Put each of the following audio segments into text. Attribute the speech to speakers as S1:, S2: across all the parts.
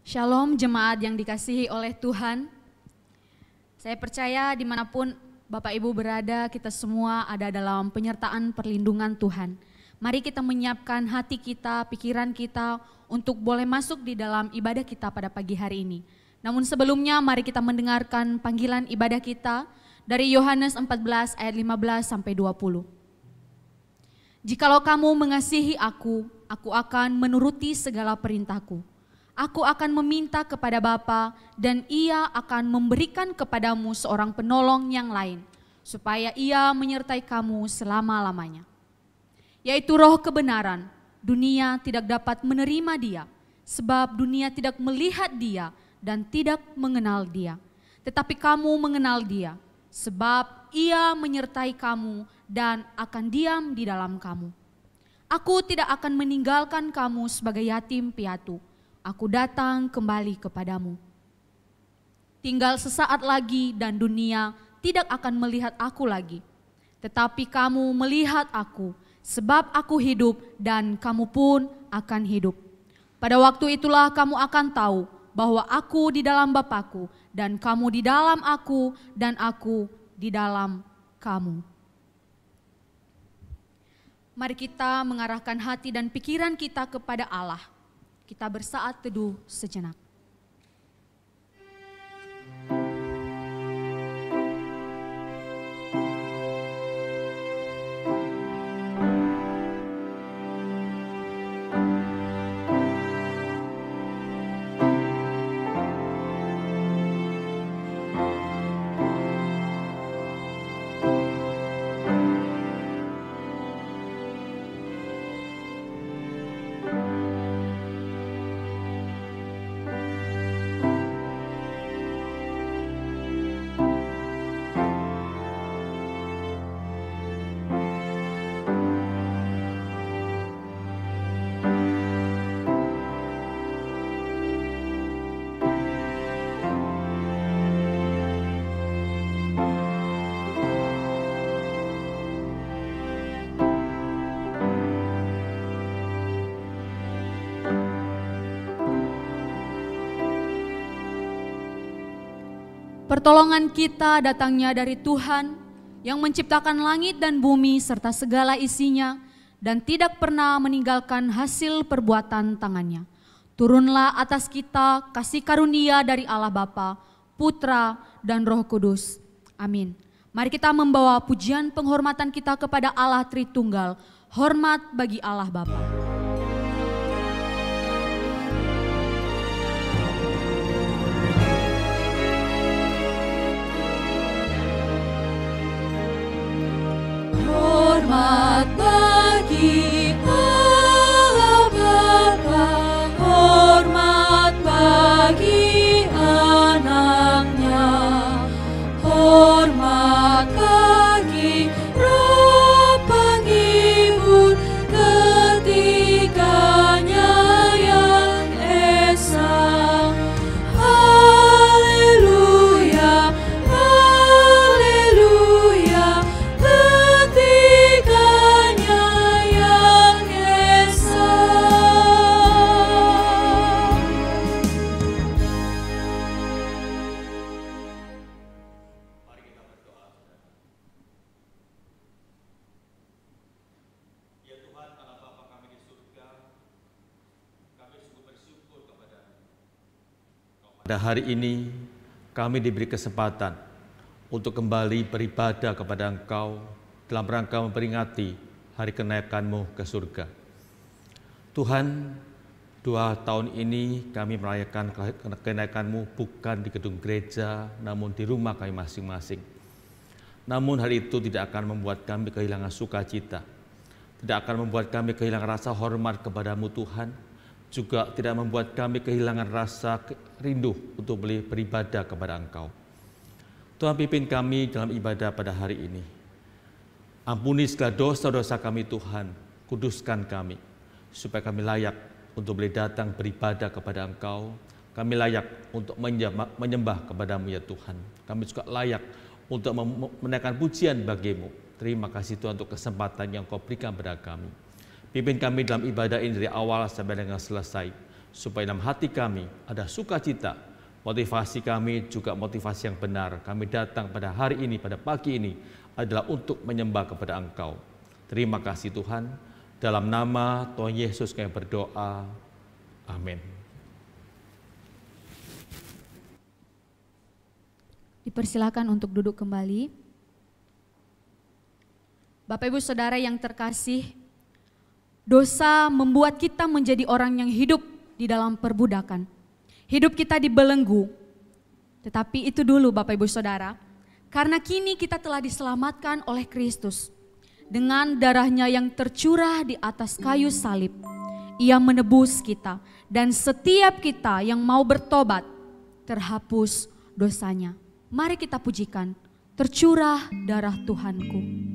S1: Shalom jemaat yang dikasihi oleh Tuhan. Saya percaya dimanapun Bapak Ibu berada, kita semua ada dalam penyertaan perlindungan Tuhan. Mari kita menyiapkan hati kita, pikiran kita untuk boleh masuk di dalam ibadah kita pada pagi hari ini. Namun sebelumnya mari kita mendengarkan panggilan ibadah kita dari Yohanes 14 ayat 15 sampai 20. Jikalau kamu mengasihi aku akan menuruti segala perintahku. Aku akan meminta kepada Bapa dan Ia akan memberikan kepadamu seorang penolong yang lain, supaya Ia menyertai kamu selama-lamanya. Yaitu Roh kebenaran. Dunia tidak dapat menerima Dia, sebab dunia tidak melihat Dia dan tidak mengenal Dia. Tetapi kamu mengenal Dia, sebab Ia menyertai kamu dan akan diam di dalam kamu. Aku tidak akan meninggalkan kamu sebagai yatim piatu. Aku datang kembali kepadamu. Tinggal sesaat lagi dan dunia tidak akan melihat aku lagi. Tetapi kamu melihat aku, sebab aku hidup dan kamu pun akan hidup. Pada waktu itulah kamu akan tahu bahwa aku di dalam Bapa-Ku dan kamu di dalam aku dan aku di dalam kamu. Mari kita mengarahkan hati dan pikiran kita kepada Allah. Kita bersaat teduh sejenak. Pertolongan kita datangnya dari Tuhan yang menciptakan langit dan bumi serta segala isinya dan tidak pernah meninggalkan hasil perbuatan tangannya. Turunlah atas kita kasih karunia dari Allah Bapa, Putra, dan Roh Kudus. Amin. Mari kita membawa pujian penghormatan kita kepada Allah Tritunggal. Hormat bagi Allah Bapa.
S2: Hormat bagi Allah Bapa, hormat bagi anaknya, hormat bagi Roh penghibur ketiganya yang esa. Haleluya, haleluya.
S3: Pada hari ini kami diberi kesempatan untuk kembali beribadah kepada Engkau dalam rangka memperingati hari kenaikan-Mu ke surga. Tuhan, 2 tahun ini kami merayakan kenaikan-Mu bukan di gedung gereja, namun di rumah kami masing-masing. Namun hari itu tidak akan membuat kami kehilangan sukacita, tidak akan membuat kami kehilangan rasa hormat kepada-Mu Tuhan, juga tidak membuat kami kehilangan rasa rindu untuk beribadah kepada Engkau. Tuhan, pimpin kami dalam ibadah pada hari ini. Ampuni segala dosa-dosa kami Tuhan, kuduskan kami, supaya kami layak untuk boleh datang beribadah kepada Engkau. Kami layak untuk menyembah kepada-Mu ya Tuhan. Kami juga layak untuk menaikkan pujian bagi-Mu. Terima kasih Tuhan untuk kesempatan yang Kau berikan kepada kami. Pimpin kami dalam ibadah ini dari awal sampai dengan selesai, supaya dalam hati kami ada sukacita, motivasi kami juga motivasi yang benar. Kami datang pada hari ini, pada pagi ini adalah untuk menyembah kepada Engkau. Terima kasih Tuhan, dalam nama Tuhan Yesus kami berdoa, amin.
S1: Dipersilakan untuk duduk kembali. Bapak Ibu Saudara yang terkasih, dosa membuat kita menjadi orang yang hidup di dalam perbudakan. Hidup kita dibelenggu. Tetapi itu dulu Bapak Ibu Saudara, karena kini kita telah diselamatkan oleh Kristus. Dengan darahnya yang tercurah di atas kayu salib, Ia menebus kita, dan setiap kita yang mau bertobat terhapus dosanya. Mari kita pujikan, tercurah darah Tuhanku.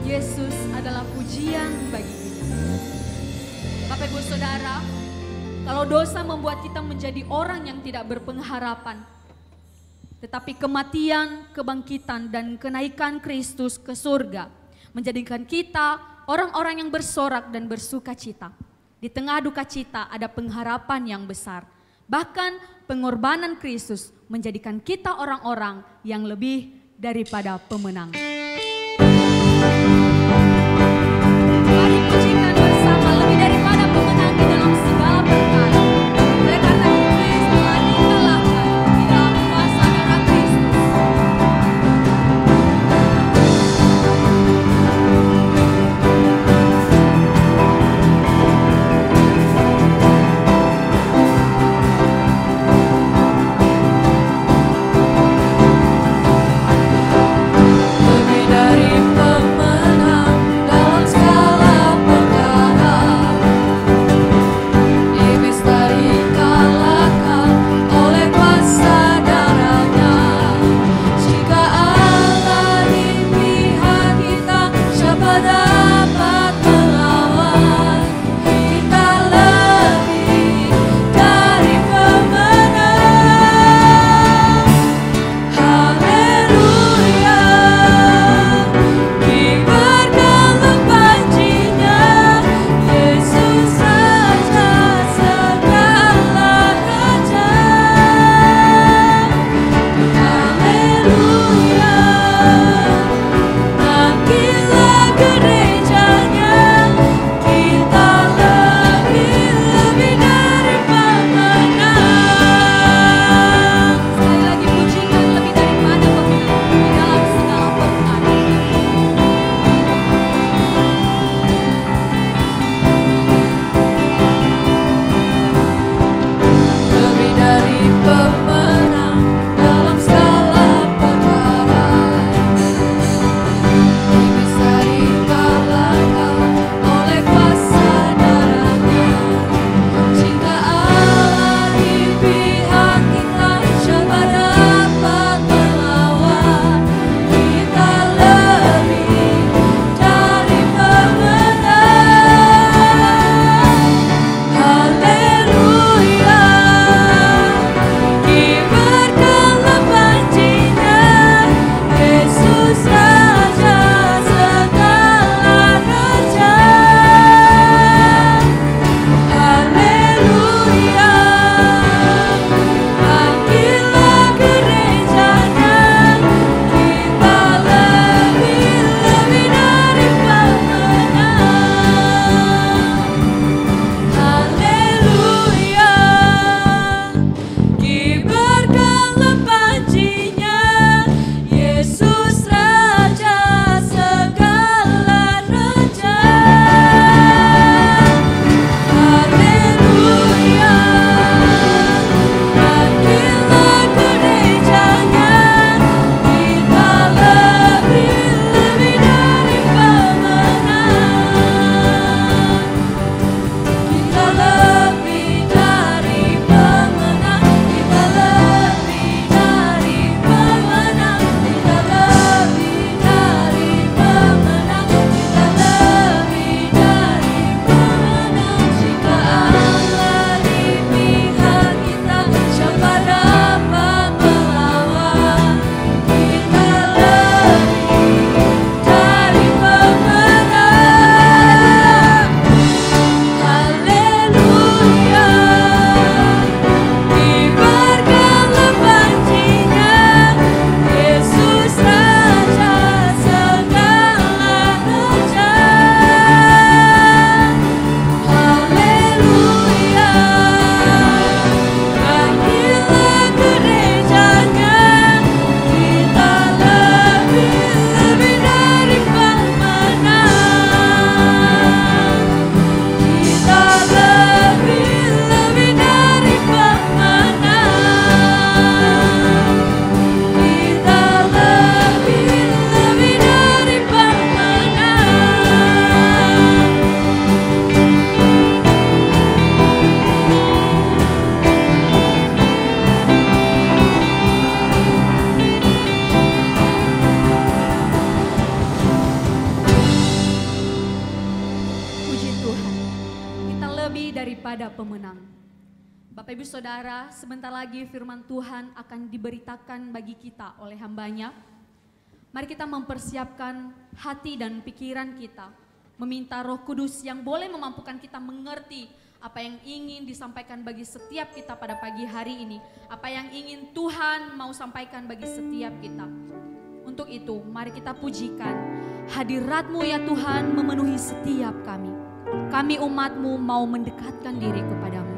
S1: Yesus adalah pujian bagi kita. Bapak Ibu Saudara, kalau dosa membuat kita menjadi orang yang tidak berpengharapan, tetapi kematian, kebangkitan, dan kenaikan Kristus ke surga menjadikan kita orang-orang yang bersorak dan bersuka cita. Di tengah duka cita ada pengharapan yang besar. Bahkan pengorbanan Kristus menjadikan kita orang-orang yang lebih daripada pemenang. Mari pujikan bersama lebih daripada pemenang di dalam segala perkara. Oleh karena iblis telah dikalahkan di dalam kuasa darah Kristus.
S2: Lebih
S1: daripada pemenang. Bapak Ibu Saudara, sebentar lagi firman Tuhan akan diberitakan bagi kita oleh hambanya. Mari kita mempersiapkan hati dan pikiran kita, meminta Roh Kudus yang boleh memampukan kita mengerti apa yang ingin disampaikan bagi setiap kita pada pagi hari ini, apa yang ingin Tuhan mau sampaikan bagi setiap kita. Untuk itu, mari kita pujikan, hadirat-Mu ya Tuhan memenuhi setiap kami. Kami umat-Mu mau mendekatkan diri kepadamu.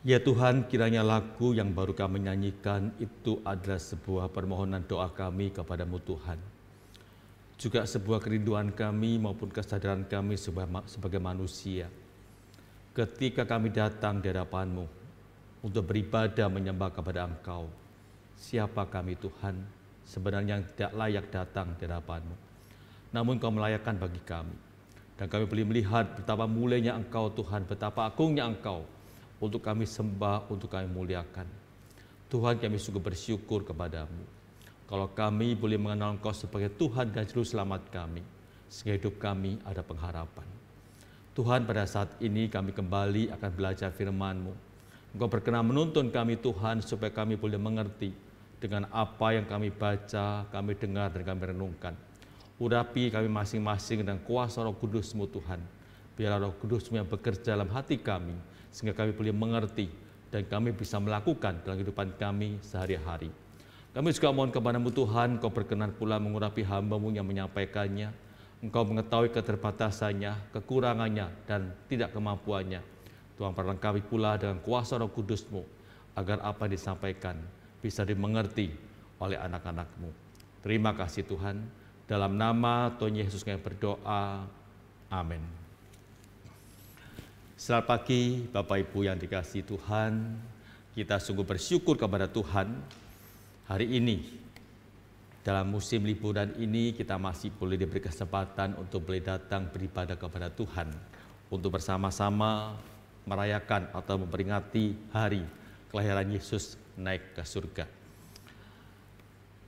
S3: Ya Tuhan, kiranya lagu yang baru kami nyanyikan itu adalah sebuah permohonan doa kami kepadamu Tuhan. Juga sebuah kerinduan kami maupun kesadaran kami sebagai manusia. Ketika kami datang di hadapan-Mu untuk beribadah menyembah kepada Engkau, siapa kami Tuhan? sebenarnya yang tidak layak datang di hadapan-Mu. Namun Engkau melayakkan bagi kami. Dan kami boleh melihat betapa mulianya Engkau Tuhan, betapa agungnya Engkau untuk kami sembah, untuk kami muliakan. Tuhan, kami sungguh bersyukur kepadamu. Kalau kami boleh mengenal Engkau sebagai Tuhan dan Juru Selamat kami, sehingga hidup kami ada pengharapan. Tuhan, pada saat ini kami kembali akan belajar firman-Mu. Engkau berkenan menuntun kami Tuhan, supaya kami boleh mengerti dengan apa yang kami baca, kami dengar, dan kami renungkan. Urapi kami masing-masing dengan kuasa Roh Kudus-Mu Tuhan. Biarlah Roh Kudus-Mu yang bekerja dalam hati kami, sehingga kami boleh mengerti dan kami bisa melakukan dalam kehidupan kami sehari-hari. Kami juga mohon kepada-Mu Tuhan, Engkau berkenan pula mengurapi hamba-Mu yang menyampaikannya. Engkau mengetahui keterbatasannya, kekurangannya, dan tidak kemampuannya. Tuhan, perlengkapi pula dengan kuasa Roh Kudus-Mu, agar apa yang disampaikan bisa dimengerti oleh anak-anak-Mu. Terima kasih Tuhan. Dalam nama Tuhan Yesus kami berdoa. Amin. Selamat pagi Bapak Ibu yang dikasihi Tuhan. Kita sungguh bersyukur kepada Tuhan. Hari ini, dalam musim liburan ini, kita masih boleh diberi kesempatan untuk boleh datang beribadah kepada Tuhan. Untuk bersama-sama merayakan atau memperingati hari kelahiran Yesus naik ke surga.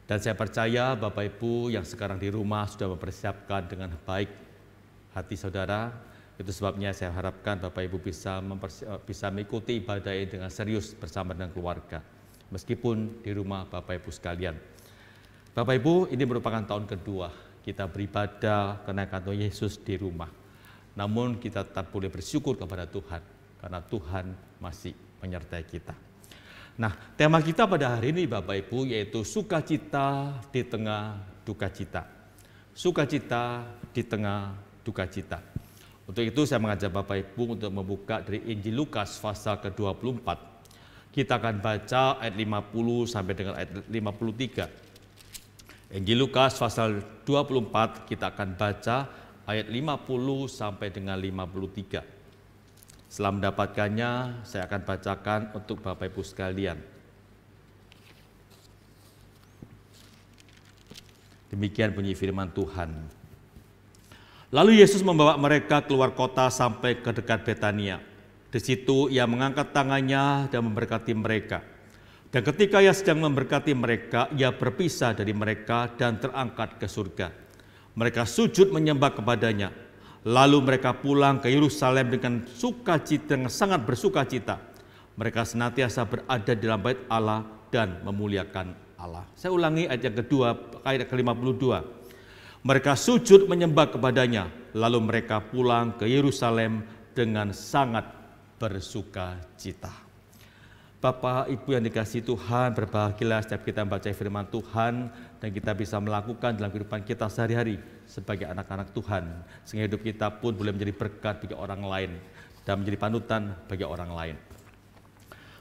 S3: Dan saya percaya Bapak Ibu yang sekarang di rumah sudah mempersiapkan dengan baik hati saudara. Itu sebabnya saya harapkan Bapak Ibu bisa mengikuti ibadah ini dengan serius bersama dengan keluarga. Meskipun di rumah Bapak Ibu sekalian. Bapak Ibu, ini merupakan tahun kedua kita beribadah kenaikan Tuhan Yesus di rumah. Namun kita tetap boleh bersyukur kepada Tuhan, karena Tuhan masih menyertai kita. Nah, tema kita pada hari ini Bapak Ibu yaitu sukacita di tengah duka cita. Sukacita di tengah duka cita. Untuk itu saya mengajak Bapak Ibu untuk membuka dari Injil Lukas pasal ke-24. Kita akan baca ayat 50 sampai dengan ayat 53. Injil Lukas pasal 24 kita akan baca ayat 50 sampai dengan 53. Setelah mendapatkannya, saya akan bacakan untuk Bapak Ibu sekalian. Demikian bunyi firman Tuhan. Lalu Yesus membawa mereka keluar kota sampai ke dekat Betania. Di situ ia mengangkat tangannya dan memberkati mereka. Dan ketika ia sedang memberkati mereka, ia berpisah dari mereka dan terangkat ke surga. Mereka sujud menyembah kepadanya. Lalu mereka pulang ke Yerusalem dengan sukacita, dengan sangat bersukacita. Mereka senantiasa berada di dalam bait Allah dan memuliakan Allah. Saya ulangi ayat yang kedua, ayat ke-52. Mereka sujud menyembah kepadanya, lalu mereka pulang ke Yerusalem dengan sangat bersukacita. Bapak Ibu yang dikasihi Tuhan, berbahagialah setiap kita membaca firman Tuhan dan kita bisa melakukan dalam kehidupan kita sehari-hari sebagai anak-anak Tuhan, sehingga hidup kita pun boleh menjadi berkat bagi orang lain dan menjadi panutan bagi orang lain.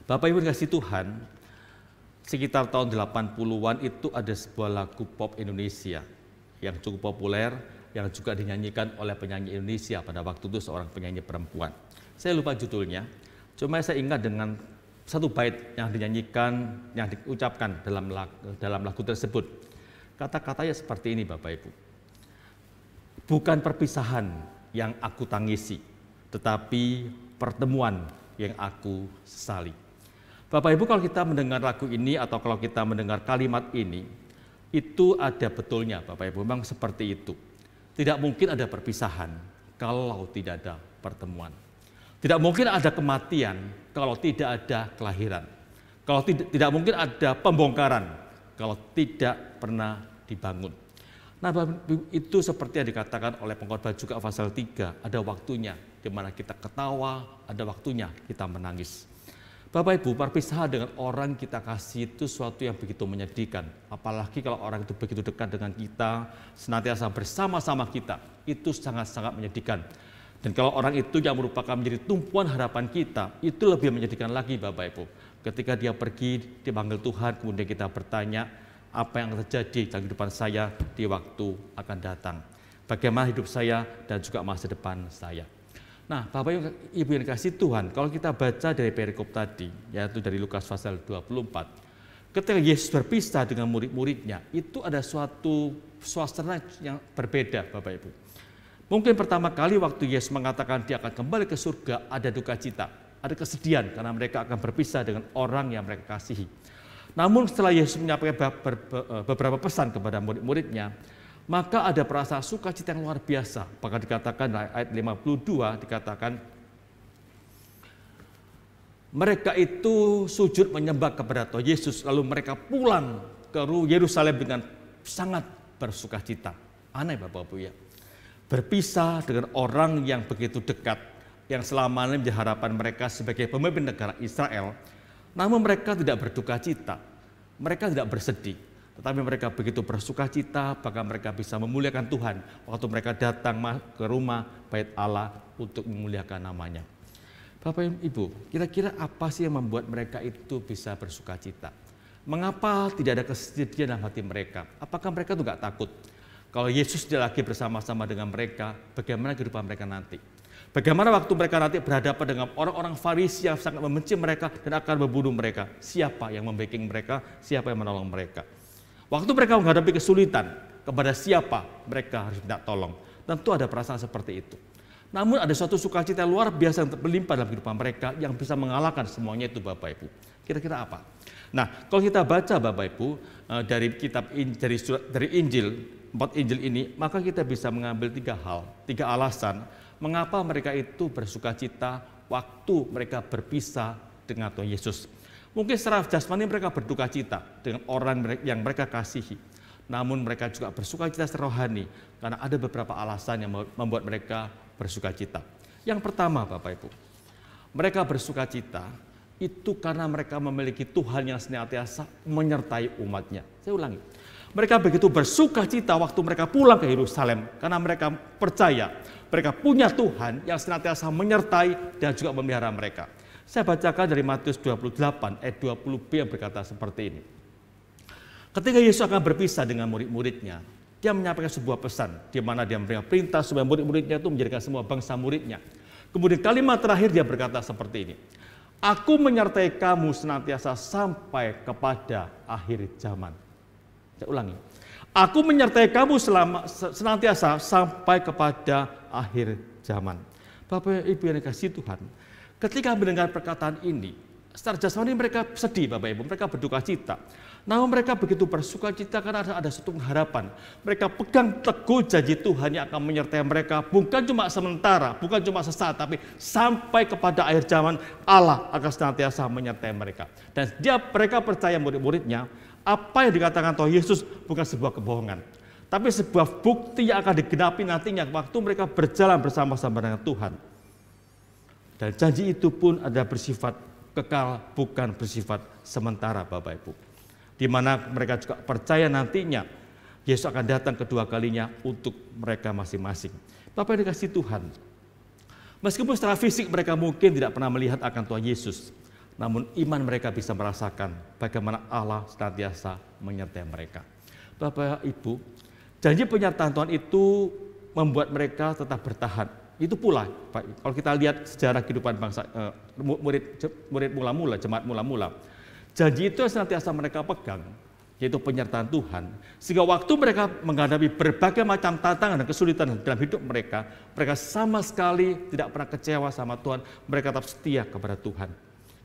S3: Bapak Ibu yang dikasihi Tuhan, sekitar tahun 80-an itu ada sebuah lagu pop Indonesia yang cukup populer, yang juga dinyanyikan oleh penyanyi Indonesia pada waktu itu seorang penyanyi perempuan. Saya lupa judulnya, cuma saya ingat dengan satu bait yang dinyanyikan, yang diucapkan dalam lagu tersebut. Kata-katanya seperti ini Bapak Ibu. Bukan perpisahan yang aku tangisi, tetapi pertemuan yang aku sesali. Bapak Ibu, kalau kita mendengar lagu ini atau kalau kita mendengar kalimat ini, itu ada betulnya Bapak Ibu, memang seperti itu. Tidak mungkin ada perpisahan kalau tidak ada pertemuan. Tidak mungkin ada kematian kalau tidak ada kelahiran. Kalau tidak mungkin ada pembongkaran kalau tidak pernah dibangun. Nah, itu seperti yang dikatakan oleh Pengkhotbah juga pasal 3, ada waktunya di mana kita ketawa, ada waktunya kita menangis. Bapak Ibu, perpisahan dengan orang kita kasih itu suatu yang begitu menyedihkan. Apalagi kalau orang itu begitu dekat dengan kita, senantiasa bersama-sama kita, itu sangat-sangat menyedihkan. Dan kalau orang itu yang merupakan menjadi tumpuan harapan kita, itu lebih menyedihkan lagi Bapak Ibu. Ketika dia pergi, dipanggil Tuhan, kemudian kita bertanya, apa yang terjadi dalam kehidupan saya di waktu akan datang. Bagaimana hidup saya dan juga masa depan saya. Nah, Bapak Ibu yang dikasihi Tuhan, kalau kita baca dari perikop tadi, yaitu dari Lukas pasal 24, ketika Yesus berpisah dengan murid-muridnya, itu ada suatu suasana yang berbeda, Bapak Ibu. Mungkin pertama kali waktu Yesus mengatakan dia akan kembali ke surga, ada duka cita, ada kesedihan karena mereka akan berpisah dengan orang yang mereka kasihi. Namun setelah Yesus menyampaikan beberapa pesan kepada murid-muridnya, maka ada perasaan sukacita yang luar biasa. Bahkan dikatakan ayat 52 dikatakan mereka itu sujud menyembah kepada Tuhan Yesus, lalu mereka pulang ke Yerusalem dengan sangat bersukacita. Aneh Bapak Ibu ya. Berpisah dengan orang yang begitu dekat, yang selama ini menjadi harapan mereka sebagai pemimpin negara Israel, namun mereka tidak berduka cita, mereka tidak bersedih, tetapi mereka begitu bersuka cita, bahkan mereka bisa memuliakan Tuhan waktu mereka datang ke rumah Bait Allah untuk memuliakan namanya. Bapak Ibu, kira-kira apa sih yang membuat mereka itu bisa bersuka cita? Mengapa tidak ada kesedihan dalam hati mereka? Apakah mereka itu nggak takut? Kalau Yesus tidak lagi bersama-sama dengan mereka, bagaimana kehidupan mereka nanti? Bagaimana waktu mereka nanti berhadapan dengan orang-orang Farisi yang sangat membenci mereka dan akan membunuh mereka? Siapa yang membacking mereka? Siapa yang menolong mereka? Waktu mereka menghadapi kesulitan, kepada siapa mereka harus minta tolong? Tentu ada perasaan seperti itu. Namun ada suatu sukacita luar biasa yang berlimpah dalam kehidupan mereka yang bisa mengalahkan semuanya itu Bapak Ibu. Kira-kira apa? Nah, kalau kita baca Bapak Ibu dari kitab dari Injil, 4 Injil ini, maka kita bisa mengambil 3 alasan mengapa mereka itu bersukacita waktu mereka berpisah dengan Tuhan Yesus. Mungkin secara jasmani mereka berduka cita dengan orang yang mereka kasihi. Namun mereka juga bersukacita secara rohani karena ada beberapa alasan yang membuat mereka bersukacita. Yang pertama Bapak Ibu, mereka bersukacita itu karena mereka memiliki Tuhan yang senantiasa menyertai umatnya. Saya ulangi, mereka begitu bersukacita waktu mereka pulang ke Yerusalem karena mereka percaya mereka punya Tuhan yang senantiasa menyertai dan juga memelihara mereka. Saya bacakan dari Matius 28 ayat 20b yang berkata seperti ini. Ketika Yesus akan berpisah dengan murid-muridnya, dia menyampaikan sebuah pesan di mana dia memberikan perintah supaya murid-muridnya itu menjadikan semua bangsa muridnya. Kemudian kalimat terakhir dia berkata seperti ini. Aku menyertai kamu senantiasa sampai kepada akhir zaman. Saya ulangi. Aku menyertai kamu senantiasa sampai kepada akhir zaman. Bapak Ibu yang dikasihi Tuhan, ketika mendengar perkataan ini, secara jasmani mereka sedih Bapak Ibu, mereka berduka cita. Namun mereka begitu bersuka cita karena ada suatu harapan. Mereka pegang teguh janji Tuhan yang akan menyertai mereka bukan cuma sementara, bukan cuma sesaat, tapi sampai kepada akhir zaman Allah akan senantiasa menyertai mereka. Dan mereka percaya murid-muridnya, apa yang dikatakan Tuhan Yesus bukan sebuah kebohongan, tapi sebuah bukti yang akan digenapi nantinya waktu mereka berjalan bersama-sama dengan Tuhan. Dan janji itu pun ada bersifat kekal, bukan bersifat sementara Bapak Ibu. Di mana mereka juga percaya nantinya Yesus akan datang kedua kalinya untuk mereka masing-masing. Bapak yang dikasihi Tuhan, meskipun secara fisik mereka mungkin tidak pernah melihat akan Tuhan Yesus, namun iman mereka bisa merasakan bagaimana Allah senantiasa menyertai mereka. Bapak Ibu, janji penyertaan Tuhan itu membuat mereka tetap bertahan. Itu pula, Pak, kalau kita lihat sejarah kehidupan bangsa murid mula-mula, jemaat mula-mula, janji itu senantiasa mereka pegang, yaitu penyertaan Tuhan. Sehingga waktu mereka menghadapi berbagai macam tantangan dan kesulitan dalam hidup mereka, mereka sama sekali tidak pernah kecewa sama Tuhan, mereka tetap setia kepada Tuhan.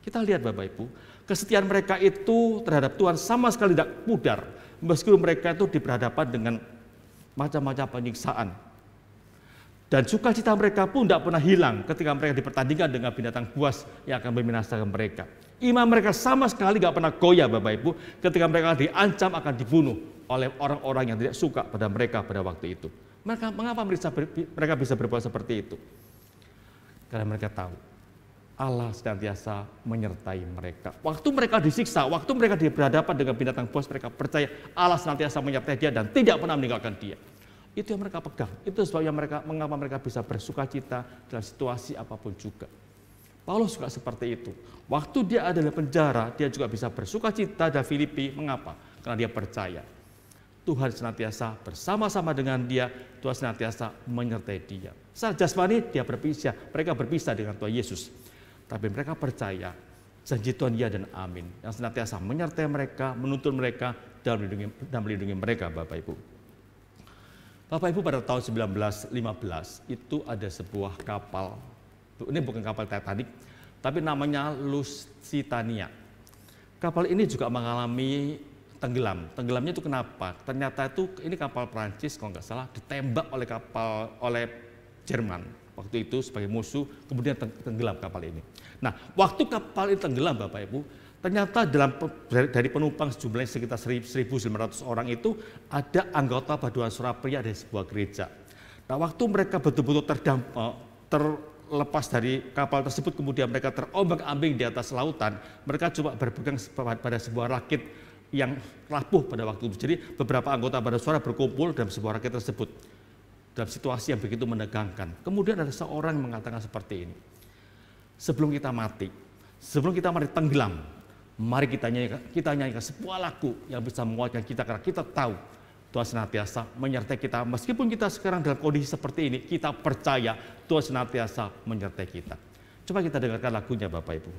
S3: Kita lihat Bapak Ibu, kesetiaan mereka itu terhadap Tuhan sama sekali tidak pudar, meskipun mereka itu berhadapan dengan macam-macam penyiksaan. Dan sukacita mereka pun tidak pernah hilang ketika mereka dipertandingkan dengan binatang buas yang akan membinasakan mereka. Iman mereka sama sekali tidak pernah goyah Bapak Ibu ketika mereka diancam akan dibunuh oleh orang-orang yang tidak suka pada mereka pada waktu itu. Mengapa mereka bisa berbuat seperti itu? Karena mereka tahu Allah senantiasa menyertai mereka. Waktu mereka disiksa, waktu mereka berhadapan dengan binatang buas, mereka percaya Allah senantiasa menyertai dia dan tidak pernah meninggalkan dia. Itu yang mereka pegang. Itu sebabnya mengapa mereka bisa bersukacita dalam situasi apapun juga. Paulus juga seperti itu. Waktu dia ada di penjara, dia juga bisa bersukacita dari Filipi. Mengapa? Karena dia percaya Tuhan senantiasa bersama-sama dengan dia, Tuhan senantiasa menyertai dia. Secara jasmani dia berpisah, mereka berpisah dengan Tuhan Yesus. Tapi mereka percaya Janji Tuhan ya dan amin, yang senantiasa menyertai mereka, menuntun mereka, dan melindungi mereka, Bapak Ibu. Bapak Ibu, pada tahun 1915 itu ada sebuah kapal, ini bukan kapal Titanic, tapi namanya Lusitania. Kapal ini juga mengalami tenggelam. Tenggelamnya itu kenapa? Ternyata itu ini kapal Prancis kalau nggak salah ditembak oleh Jerman waktu itu sebagai musuh, kemudian tenggelam kapal ini. Nah, waktu kapal ini tenggelam, Bapak Ibu, ternyata dari penumpang jumlahnya sekitar 1.900 orang itu ada anggota paduan suara pria dari sebuah gereja. Nah, waktu mereka betul-betul terlepas dari kapal tersebut, kemudian mereka terombang-ambing di atas lautan, mereka coba berpegang pada sebuah rakit yang rapuh pada waktu itu. Jadi beberapa anggota paduan suara berkumpul dalam sebuah rakit tersebut dalam situasi yang begitu menegangkan. Kemudian ada seorang yang mengatakan seperti ini, sebelum kita mati tenggelam, mari kita nyanyikan sebuah lagu yang bisa menguatkan kita, karena kita tahu Tuhan senantiasa menyertai kita. Meskipun kita sekarang dalam kondisi seperti ini, kita percaya Tuhan senantiasa menyertai kita. Coba kita dengarkan lagunya, Bapak Ibu.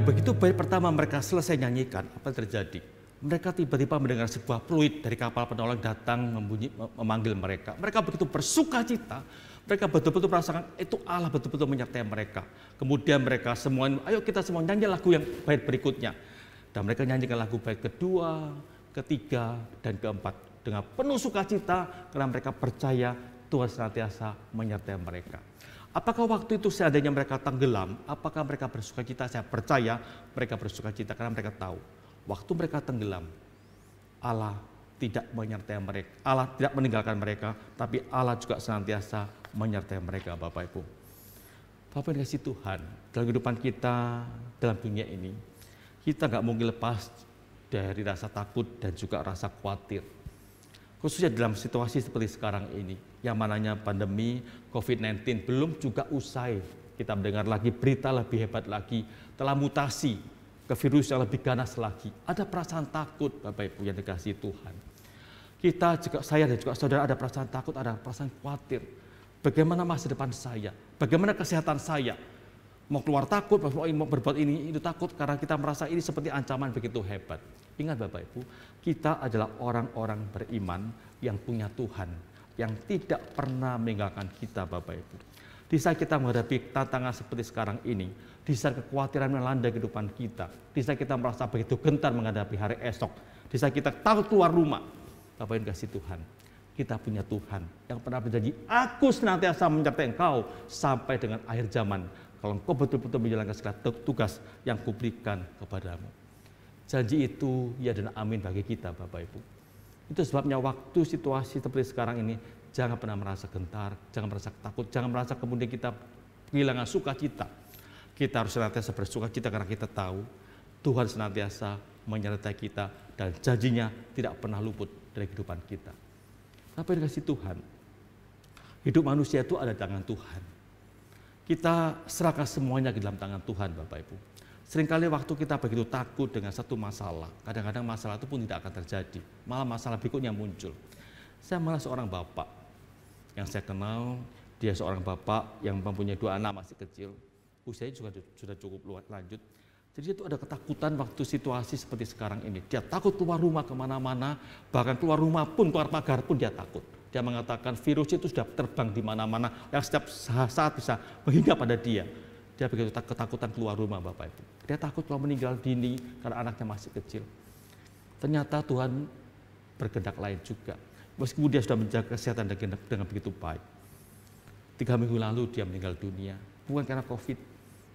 S3: Begitu baik pertama mereka selesai nyanyikan, apa yang terjadi? Mereka tiba-tiba mendengar sebuah fluid dari kapal penolong datang memanggil mereka. Mereka begitu bersuka cita, mereka betul-betul merasakan itu Allah betul-betul menyertai mereka. Kemudian mereka semua, ayo kita semua nyanyi lagu yang bait berikutnya. Dan mereka nyanyikan lagu bait kedua, ketiga, dan keempat dengan penuh sukacita karena mereka percaya Tuhan senantiasa menyertai mereka. Apakah waktu itu seandainya mereka tenggelam, apakah mereka bersukacita? Saya percaya mereka bersukacita karena mereka tahu waktu mereka tenggelam, Allah tidak menyertai mereka, Allah tidak meninggalkan mereka, tapi Allah juga senantiasa menyertai mereka, Bapak Ibu. Bapak Ibu kasih Tuhan, dalam kehidupan kita, dalam dunia ini, kita nggak mungkin lepas dari rasa takut dan juga rasa khawatir. Khususnya dalam situasi seperti sekarang ini, yang mananya pandemi COVID-19 belum juga usai. Kita mendengar lagi berita lebih hebat lagi, telah mutasi ke virus yang lebih ganas lagi. Ada perasaan takut, Bapak Ibu yang dikasihi Tuhan. Kita juga, saya dan juga saudara ada perasaan takut, ada perasaan khawatir. Bagaimana masa depan saya? Bagaimana kesehatan saya? Mau keluar takut, mau berbuat ini itu takut karena kita merasa ini seperti ancaman begitu hebat. Ingat Bapak Ibu, kita adalah orang-orang beriman yang punya Tuhan, yang tidak pernah meninggalkan kita, Bapak Ibu. Di saat kita menghadapi tantangan seperti sekarang ini, di saat kekhawatiran melanda kehidupan kita, di saat kita merasa begitu gentar menghadapi hari esok, di saat kita takut keluar rumah, Bapak Ibu kasih Tuhan, kita punya Tuhan yang pernah berjanji, aku senantiasa menyertai engkau sampai dengan akhir zaman, kalau engkau betul-betul menjalankan segala tugas yang kuberikan kepadamu. Janji itu ya dan amin bagi kita, Bapak Ibu. Itu sebabnya waktu situasi seperti sekarang ini, jangan pernah merasa gentar, jangan merasa takut, jangan merasa kemudian kita kehilangan sukacita. Kita harus senantiasa bersukacita karena kita tahu Tuhan senantiasa menyertai kita dan janjinya tidak pernah luput dari kehidupan kita. Apa yang dikasih Tuhan? Hidup manusia itu ada di tangan Tuhan. Kita serahkan semuanya ke dalam tangan Tuhan, Bapak Ibu. Seringkali waktu kita begitu takut dengan satu masalah, kadang-kadang masalah itu pun tidak akan terjadi, malah masalah berikutnya muncul. Saya malah seorang bapak yang saya kenal, dia seorang bapak yang mempunyai 2 anak masih kecil, usianya juga sudah cukup lanjut. Jadi itu ada ketakutan waktu situasi seperti sekarang ini. Dia takut keluar rumah kemana-mana, bahkan keluar rumah pun, keluar pagar pun dia takut. Dia mengatakan virus itu sudah terbang di mana-mana, yang setiap saat bisa menghingga pada dia. Dia begitu ketakutan keluar rumah, Bapak Ibu. Dia takut kalau meninggal dini karena anaknya masih kecil. Ternyata Tuhan berkehendak lain juga. Meskipun dia sudah menjaga kesehatan dengan begitu baik. 3 minggu lalu dia meninggal dunia, bukan karena COVID,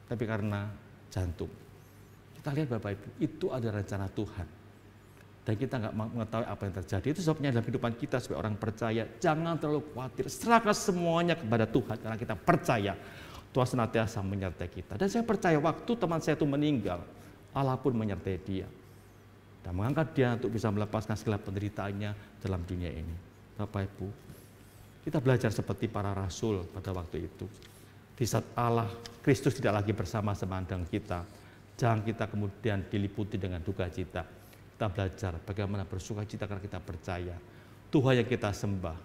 S3: tapi karena jantung. Kita lihat Bapak Ibu, itu adalah rencana Tuhan. Dan kita nggak mengetahui apa yang terjadi. Itu sebabnya dalam kehidupan kita sebagai orang percaya, jangan terlalu khawatir. Serahkan semuanya kepada Tuhan, karena kita percaya Tuhan senantiasa menyertai kita. Dan saya percaya waktu teman saya itu meninggal, Allah pun menyertai dia. Dan mengangkat dia untuk bisa melepaskan segala penderitaannya dalam dunia ini. Bapak Ibu, kita belajar seperti para rasul pada waktu itu. Di saat Allah, Kristus tidak lagi bersama-sama dengan kita, jangan kita kemudian diliputi dengan duka cita. Kita belajar bagaimana bersuka cita karena kita percaya Tuhan yang kita sembah,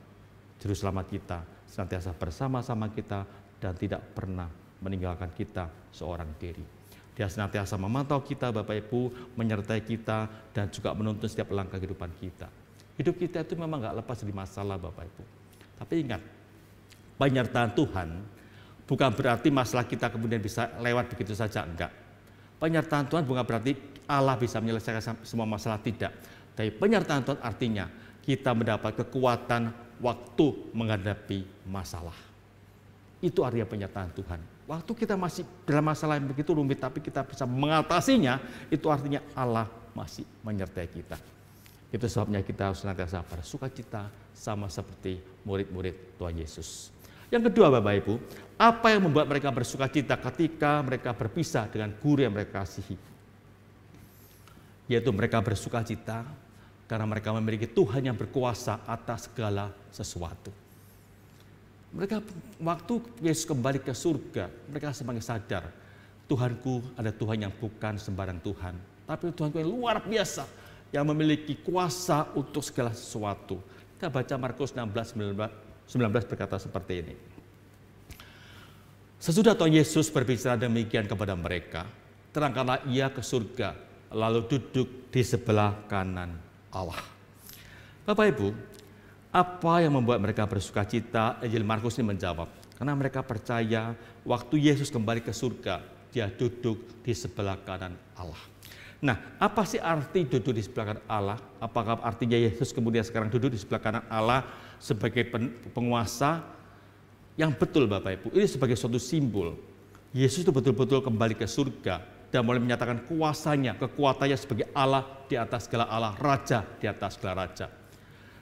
S3: Juru Selamat kita, senantiasa bersama-sama kita dan tidak pernah meninggalkan kita seorang diri. Dia senantiasa memantau kita Bapak Ibu, menyertai kita dan juga menuntun setiap langkah kehidupan kita. Hidup kita itu memang gak lepas dari masalah Bapak Ibu. Tapi ingat, penyertaan Tuhan bukan berarti masalah kita kemudian bisa lewat begitu saja, enggak. Penyertaan Tuhan bukan berarti Allah bisa menyelesaikan semua masalah, tidak. Tapi penyertaan Tuhan artinya kita mendapat kekuatan waktu menghadapi masalah. Itu artinya penyertaan Tuhan. Waktu kita masih dalam masalah yang begitu rumit tapi kita bisa mengatasinya, itu artinya Allah masih menyertai kita. Itu sebabnya kita harus senantiasa bersuka cita sama seperti murid-murid Tuhan Yesus. Yang kedua Bapak Ibu, apa yang membuat mereka bersuka cita ketika mereka berpisah dengan guru yang mereka kasihi? Yaitu mereka bersuka cita karena mereka memiliki Tuhan yang berkuasa atas segala sesuatu. Mereka waktu Yesus kembali ke surga, mereka semakin sadar, Tuhanku ada Tuhan yang bukan sembarang Tuhan, tapi Tuhanku yang luar biasa, yang memiliki kuasa untuk segala sesuatu. Kita baca Markus 16:19 berkata seperti ini. Sesudah Tuhan Yesus berbicara demikian kepada mereka, terangkanlah ia ke surga, lalu duduk di sebelah kanan Allah. Bapak Ibu, apa yang membuat mereka bersuka cita? Injil Markus ini menjawab, karena mereka percaya waktu Yesus kembali ke surga, dia duduk di sebelah kanan Allah. Nah, apa sih arti duduk di sebelah kanan Allah? Apakah artinya Yesus kemudian sekarang duduk di sebelah kanan Allah sebagai penguasa? Yang betul Bapak Ibu, ini sebagai suatu simbol. Yesus itu betul-betul kembali ke surga dan mulai menyatakan kuasanya, kekuatannya sebagai Allah di atas segala Allah, Raja di atas segala Raja.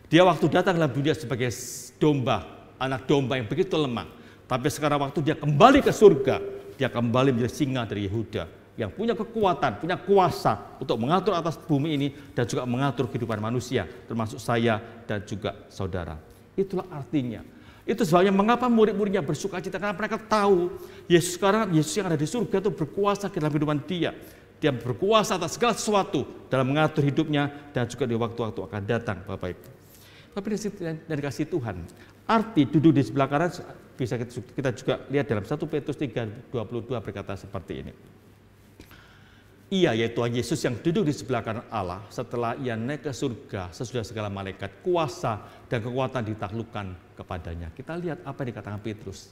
S3: Dia waktu datang dalam dunia sebagai domba, anak domba yang begitu lemah. Tapi sekarang waktu dia kembali ke surga, dia kembali menjadi singa dari Yehuda, yang punya kekuatan, punya kuasa untuk mengatur atas bumi ini dan juga mengatur kehidupan manusia, termasuk saya dan juga saudara. Itulah artinya. Itu sebabnya mengapa murid-muridnya bersuka cita, karena mereka tahu Yesus sekarang, Yesus yang ada di surga itu berkuasa dalam kehidupan dia. Dia berkuasa atas segala sesuatu dalam mengatur hidupnya dan juga di waktu-waktu akan datang Bapak Ibu. Tapi dari kasih Tuhan, arti duduk di sebelah kanan bisa kita juga lihat dalam 1 Petrus 3:22 berkata seperti ini. Ia yaitu Tuhan Yesus yang duduk di sebelah kanan Allah setelah ia naik ke surga sesudah segala malaikat, kuasa dan kekuatan ditaklukkan kepadanya. Kita lihat apa yang dikatakan Petrus.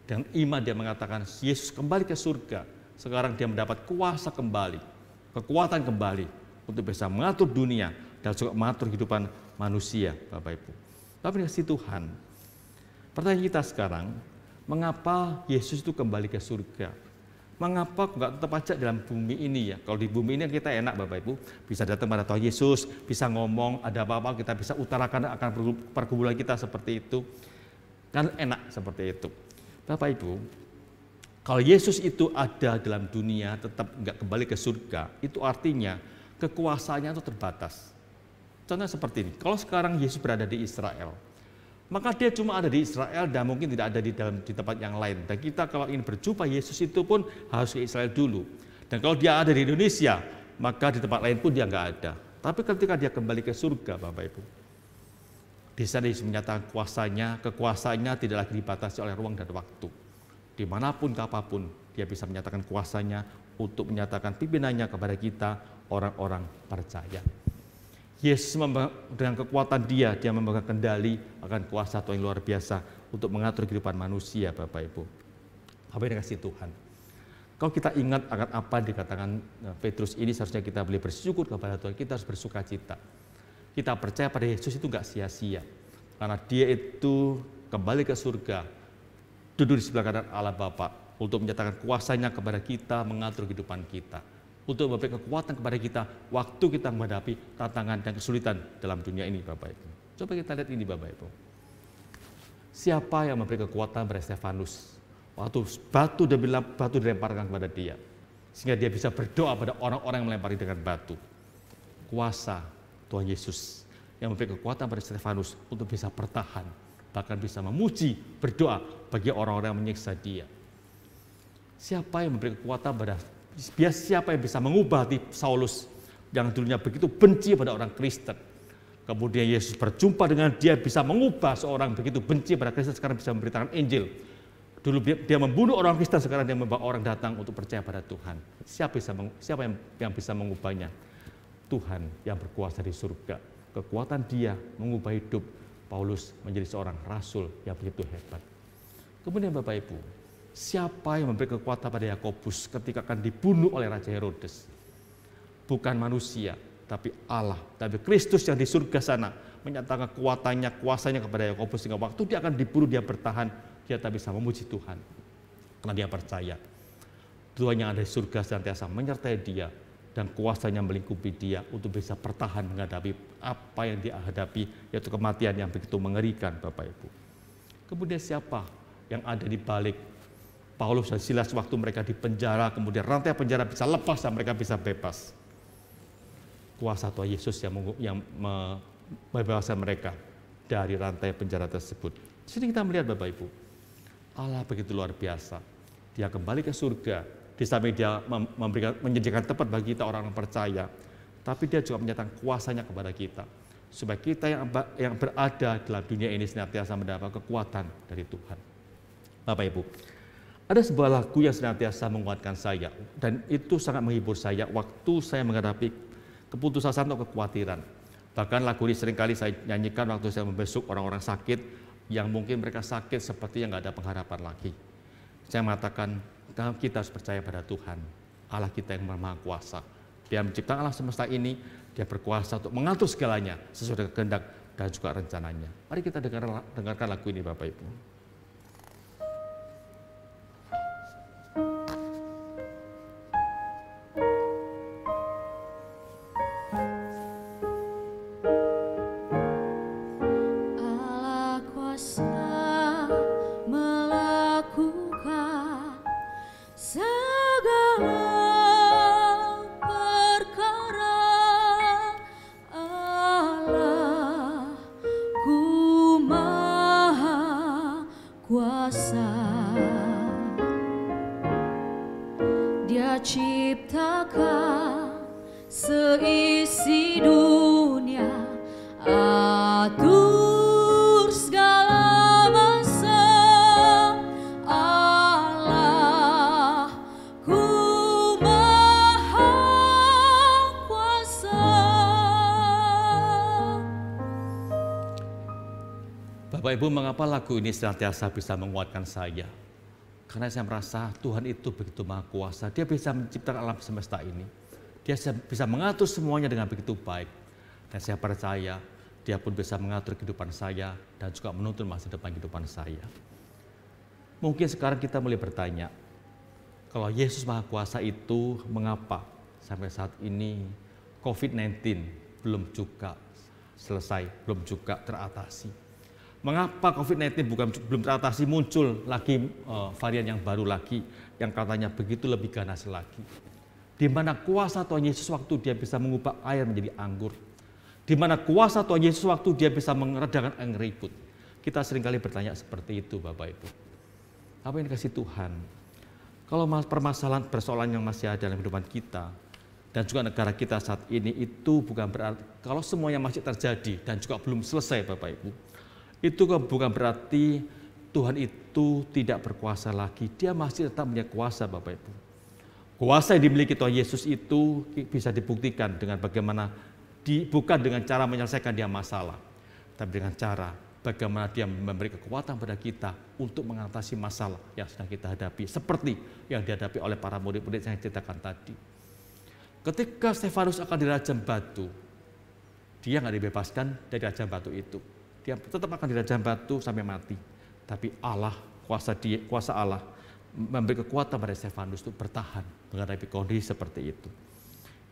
S3: Dengan iman dia mengatakan Yesus kembali ke surga. Sekarang dia mendapat kuasa kembali, kekuatan kembali untuk bisa mengatur dunia dan juga mengatur kehidupan manusia, Bapak Ibu. Tapi kasih Tuhan, pertanyaan kita sekarang, mengapa Yesus itu kembali ke surga? Mengapa nggak tetap aja dalam bumi ini ya? Kalau di bumi ini kita enak Bapak Ibu, bisa datang pada Tuhan Yesus, bisa ngomong, ada apa-apa kita bisa utarakan akan pergumulan kita seperti itu. Kan enak seperti itu. Bapak Ibu, kalau Yesus itu ada dalam dunia tetap nggak kembali ke surga, itu artinya kekuasaannya itu terbatas. Contohnya seperti ini, kalau sekarang Yesus berada di Israel, maka dia cuma ada di Israel dan mungkin tidak ada di tempat yang lain. Dan kita kalau ingin berjumpa Yesus itu pun harus ke Israel dulu. Dan kalau dia ada di Indonesia, maka di tempat lain pun dia nggak ada. Tapi ketika dia kembali ke surga, Bapak Ibu, di sana Yesus menyatakan kekuasaannya tidak lagi dibatasi oleh ruang dan waktu. Dimanapun, kapanpun, dia bisa menyatakan kuasanya untuk menyatakan pimpinannya kepada kita, orang-orang percaya. Yesus dengan kekuatan dia memegang kendali akan kuasa Tuhan yang luar biasa untuk mengatur kehidupan manusia, Bapak Ibu. Apa yang dikasih Tuhan? Kalau kita ingat akan apa yang dikatakan Petrus ini, seharusnya kita boleh bersyukur kepada Tuhan, kita harus bersuka cita. Kita percaya pada Yesus itu nggak sia-sia, karena dia itu kembali ke surga, duduk di sebelah kanan Allah Bapa untuk menyatakan kuasanya kepada kita, mengatur kehidupan kita, untuk memberi kekuatan kepada kita waktu kita menghadapi tantangan dan kesulitan dalam dunia ini, Bapak Ibu. Coba kita lihat ini, Bapak Ibu. Siapa yang memberi kekuatan pada Stefanus? Waktu batu dilemparkan kepada dia, sehingga dia bisa berdoa pada orang-orang yang melempari dengan batu. Kuasa Tuhan Yesus yang memberi kekuatan pada Stefanus untuk bisa bertahan, bahkan bisa memuji, berdoa bagi orang-orang yang menyiksa dia. Siapa yang memberi kekuatan pada, siapa yang bisa mengubah hati Saulus yang dulunya begitu benci pada orang Kristen. Kemudian Yesus berjumpa dengan dia, bisa mengubah seorang begitu benci pada Kristen, sekarang bisa memberitakan Injil. Dulu dia membunuh orang Kristen, sekarang dia membawa orang datang untuk percaya pada Tuhan. Siapa yang bisa mengubahnya? Tuhan yang berkuasa di surga. Kekuatan dia mengubah hidup Paulus menjadi seorang rasul yang begitu hebat. Kemudian Bapak Ibu, siapa yang memberi kekuatan pada Yakobus ketika akan dibunuh oleh Raja Herodes? Bukan manusia, tapi Allah, tapi Kristus yang di surga sana menyatakan kekuatannya, kuasanya kepada Yakobus, sehingga waktu dia akan dibunuh, dia bertahan, dia tak bisa memuji Tuhan. Karena dia percaya Tuhan yang ada di surga senantiasa menyertai dia, dan kuasanya melingkupi dia untuk bisa bertahan menghadapi apa yang dia hadapi, yaitu kematian yang begitu mengerikan, Bapak Ibu. Kemudian siapa yang ada di balik Paulus dan Silas waktu mereka di penjara, kemudian rantai penjara bisa lepas dan mereka bisa bebas? Kuasa Tuhan Yesus yang membebaskan mereka dari rantai penjara tersebut. Di sini kita melihat, Bapak Ibu, Allah begitu luar biasa. Dia kembali ke surga, di samping dia menyediakan tempat bagi kita orang-orang percaya, tapi dia juga menyatakan kuasanya kepada kita, supaya kita yang berada dalam dunia ini senantiasa mendapat kekuatan dari Tuhan. Bapak Ibu, ada sebuah lagu yang senantiasa menguatkan saya, dan itu sangat menghibur saya waktu saya menghadapi keputusan atau kekhawatiran. Bahkan lagu ini seringkali saya nyanyikan waktu saya membesuk orang-orang sakit, yang mungkin mereka sakit seperti yang nggak ada pengharapan lagi. Saya mengatakan, kita harus percaya pada Tuhan, Allah kita yang Maha Kuasa. Dia menciptakan alam semesta ini, dia berkuasa untuk mengatur segalanya sesuai dengan kehendak dan juga rencananya. Mari kita dengarkan lagu ini, Bapak Ibu.
S2: Dia ciptakan seisi dunia, atur segala masa. Allahku Maha Kuasa.
S3: Bapak Ibu, mengapa lagu ini senantiasa bisa menguatkan saya? Karena saya merasa Tuhan itu begitu Maha Kuasa. Dia bisa menciptakan alam semesta ini. Dia bisa mengatur semuanya dengan begitu baik. Dan saya percaya Dia pun bisa mengatur kehidupan saya dan juga menuntun masa depan kehidupan saya. Mungkin sekarang kita mulai bertanya, kalau Yesus Maha Kuasa itu, mengapa sampai saat ini COVID-19 belum juga selesai, belum juga teratasi? Mengapa COVID-19 belum teratasi, muncul lagi varian yang baru lagi, yang katanya begitu lebih ganas lagi? Di mana kuasa Tuhan Yesus waktu Dia bisa mengubah air menjadi anggur? Di mana kuasa Tuhan Yesus waktu Dia bisa meredakan air ribut? Kita seringkali bertanya seperti itu, Bapak Ibu. Apa yang dikasih Tuhan? Kalau persoalan yang masih ada dalam kehidupan kita, dan juga negara kita saat ini, itu bukan berarti, kalau semuanya masih terjadi dan juga belum selesai, Bapak Ibu, itu bukan berarti Tuhan itu tidak berkuasa lagi. Dia masih tetap punya kuasa, Bapak Ibu. Kuasa yang dimiliki Tuhan Yesus itu bisa dibuktikan dengan bagaimana, bukan dengan cara menyelesaikan dia masalah, tapi dengan cara bagaimana dia memberi kekuatan pada kita untuk mengatasi masalah yang sedang kita hadapi, seperti yang dihadapi oleh para murid-murid yang diceritakan tadi. Ketika Stefanus akan dirajam batu, dia nggak dibebaskan dari rajam batu itu. Dia tetap akan dirajam batu sampai mati. Tapi Allah, kuasa Allah memberi kekuatan pada Stefanus untuk bertahan menghadapi kondisi seperti itu.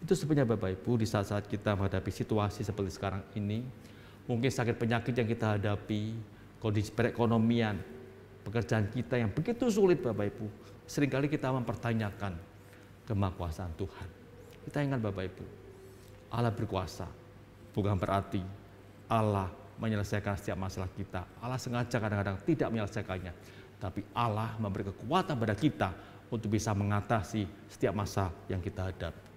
S3: Itu sebenarnya Bapak Ibu, di saat-saat kita menghadapi situasi seperti sekarang ini, mungkin sakit penyakit yang kita hadapi, kondisi perekonomian, pekerjaan kita yang begitu sulit Bapak Ibu, seringkali kita mempertanyakan kemahakuasaan Tuhan. Kita ingat Bapak Ibu, Allah berkuasa, bukan berarti Allah menyelesaikan setiap masalah kita. Allah sengaja kadang-kadang tidak menyelesaikannya, tapi Allah memberi kekuatan pada kita untuk bisa mengatasi setiap masalah yang kita hadapi.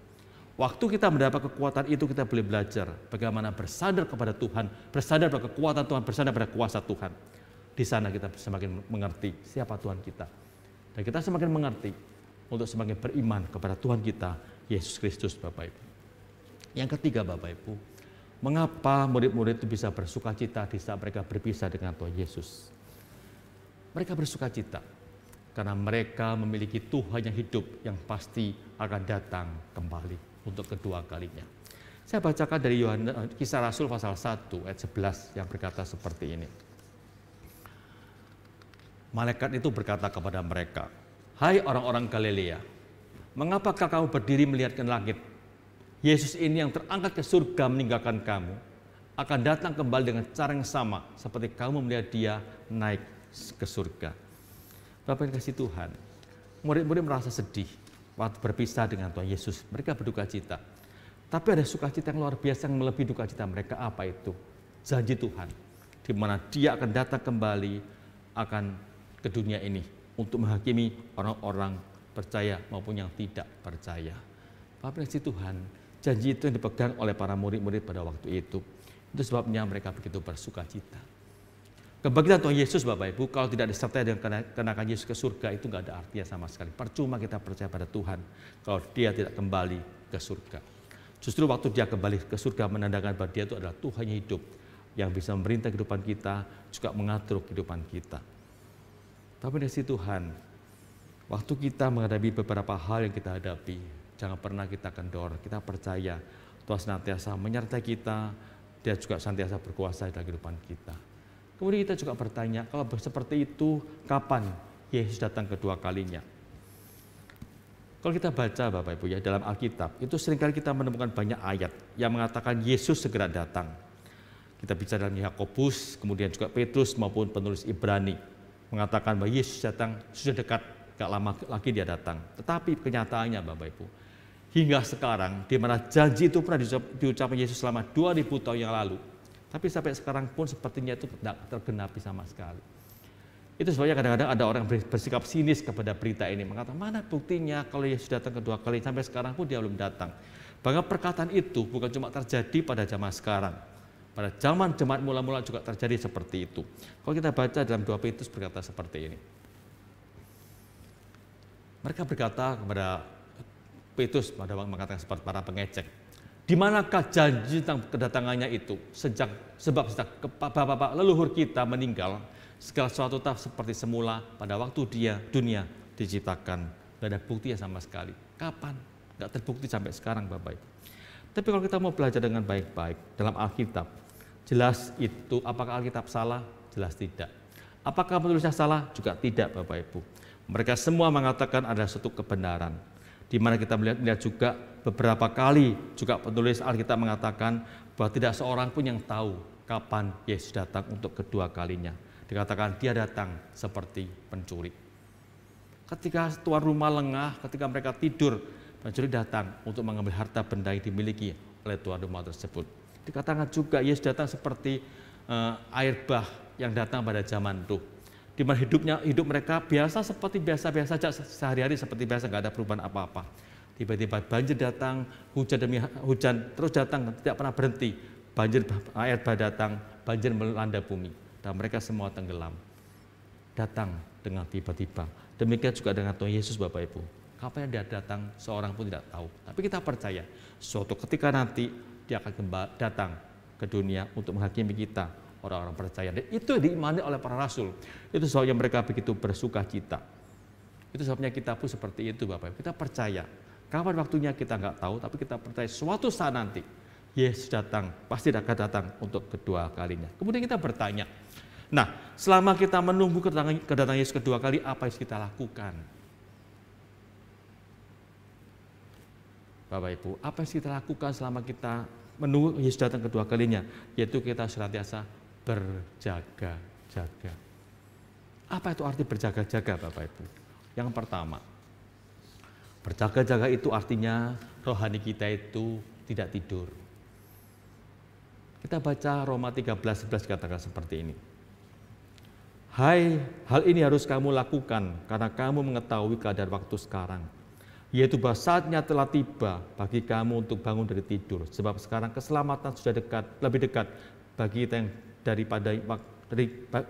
S3: Waktu kita mendapat kekuatan itu, kita boleh belajar bagaimana bersandar kepada Tuhan, bersandar pada kekuatan Tuhan, bersandar pada kuasa Tuhan. Di sana kita semakin mengerti siapa Tuhan kita. Dan kita semakin mengerti untuk semakin beriman kepada Tuhan kita, Yesus Kristus Bapak Ibu. Yang ketiga Bapak Ibu, mengapa murid-murid itu bisa bersuka cita di saat mereka berpisah dengan Tuhan Yesus? Mereka bersuka cita karena mereka memiliki Tuhan yang hidup, yang pasti akan datang kembali untuk kedua kalinya. Saya bacakan dari Kisah Rasul pasal 1 ayat 11 yang berkata seperti ini. Malaikat itu berkata kepada mereka, "Hai orang-orang Galilea, mengapakah kamu berdiri melihat ke langit? Yesus ini yang terangkat ke surga meninggalkan kamu, akan datang kembali dengan cara yang sama seperti kamu melihat dia naik ke surga." Bapak yang kasih Tuhan, murid-murid merasa sedih waktu berpisah dengan Tuhan Yesus. Mereka berduka cita. Tapi ada sukacita yang luar biasa yang melebihi duka cita mereka. Apa itu? Janji Tuhan, di mana dia akan datang kembali akan ke dunia ini untuk menghakimi orang-orang percaya maupun yang tidak percaya. Bapak yang kasih Tuhan, janji itu yang dipegang oleh para murid-murid pada waktu itu. Itu sebabnya mereka begitu bersuka cita. Kebangkitan Tuhan Yesus Bapak Ibu, kalau tidak disertai dengan kenakan Yesus ke surga, itu nggak ada artinya sama sekali. Percuma kita percaya pada Tuhan kalau dia tidak kembali ke surga. Justru waktu dia kembali ke surga menandakan bahwa dia itu adalah Tuhan yang hidup, yang bisa memerintah kehidupan kita, juga mengatur kehidupan kita. Tapi dari Tuhan, waktu kita menghadapi beberapa hal yang kita hadapi, jangan pernah kita kendor, kita percaya Tuhan senantiasa menyertai kita, dia juga senantiasa berkuasa dalam kehidupan kita. Kemudian kita juga bertanya, kalau seperti itu, kapan Yesus datang kedua kalinya? Kalau kita baca Bapak Ibu ya, dalam Alkitab, itu seringkali kita menemukan banyak ayat yang mengatakan Yesus segera datang. Kita bicara dalam Yakobus, kemudian juga Petrus maupun penulis Ibrani, mengatakan bahwa Yesus datang sudah dekat, gak lama lagi dia datang. Tetapi kenyataannya Bapak Ibu, hingga sekarang, di mana janji itu pernah diucapkan Yesus selama 2000 tahun yang lalu, tapi sampai sekarang pun sepertinya itu tidak tergenapi sama sekali. Itu sebabnya kadang-kadang ada orang bersikap sinis kepada berita ini, mengatakan mana buktinya kalau Yesus datang kedua kali, sampai sekarang pun dia belum datang. Bahkan perkataan itu bukan cuma terjadi pada zaman sekarang, pada zaman jemaat mula-mula juga terjadi seperti itu. Kalau kita baca dalam 2 Petrus berkata seperti ini. Mereka berkata kepada Petrus, pada mengatakan seperti para pengecek, di manakah janji tentang kedatangannya itu? Sebab sejak bapak-bapak leluhur kita meninggal, segala sesuatu tetap seperti semula pada waktu dunia diciptakan. Tidak ada buktinya sama sekali. Kapan? Tidak terbukti sampai sekarang Bapak Ibu. Tapi kalau kita mau belajar dengan baik-baik dalam Alkitab, jelas itu. Apakah Alkitab salah? Jelas tidak. Apakah penulisnya salah? Juga tidak Bapak Ibu. Mereka semua mengatakan ada suatu kebenaran. Di mana kita melihat juga beberapa kali juga penulis Alkitab mengatakan bahwa tidak seorang pun yang tahu kapan Yesus datang untuk kedua kalinya. Dikatakan dia datang seperti pencuri. Ketika tuan rumah lengah, ketika mereka tidur, pencuri datang untuk mengambil harta benda yang dimiliki oleh tuan rumah tersebut. Dikatakan juga Yesus datang seperti air bah yang datang pada zaman Nuh. Di mana hidup mereka biasa seperti biasa-biasa saja, sehari-hari seperti biasa, nggak ada perubahan apa-apa. Tiba-tiba banjir datang, hujan demi hujan terus datang, tidak pernah berhenti. Banjir, air bah datang, banjir melanda bumi, dan mereka semua tenggelam. Datang dengan tiba-tiba. Demikian juga dengan Tuhan Yesus Bapak Ibu. Kapan dia datang, seorang pun tidak tahu. Tapi kita percaya, suatu ketika nanti dia akan datang ke dunia untuk menghakimi kita, orang-orang percaya. Dan itu diimani oleh para rasul. Itu sebabnya mereka begitu bersuka cita. Itu sebabnya kita pun seperti itu Bapak Ibu. Kita percaya. Kapan waktunya kita nggak tahu, tapi kita percaya suatu saat nanti Yesus datang, pasti akan datang untuk kedua kalinya. Kemudian kita bertanya, nah selama kita menunggu kedatangan Yesus kedua kali, apa yang kita lakukan? Bapak Ibu, apa yang kita lakukan selama kita menunggu Yesus datang kedua kalinya? Yaitu kita senantiasa berjaga-jaga. Apa itu arti berjaga-jaga Bapak Ibu? Yang pertama, berjaga-jaga itu artinya rohani kita itu tidak tidur. Kita baca Roma 13:11 katakan seperti ini. Hai, hal ini harus kamu lakukan karena kamu mengetahui keadaan waktu sekarang. Yaitu bahwa saatnya telah tiba bagi kamu untuk bangun dari tidur. Sebab sekarang keselamatan sudah lebih dekat bagi kita yang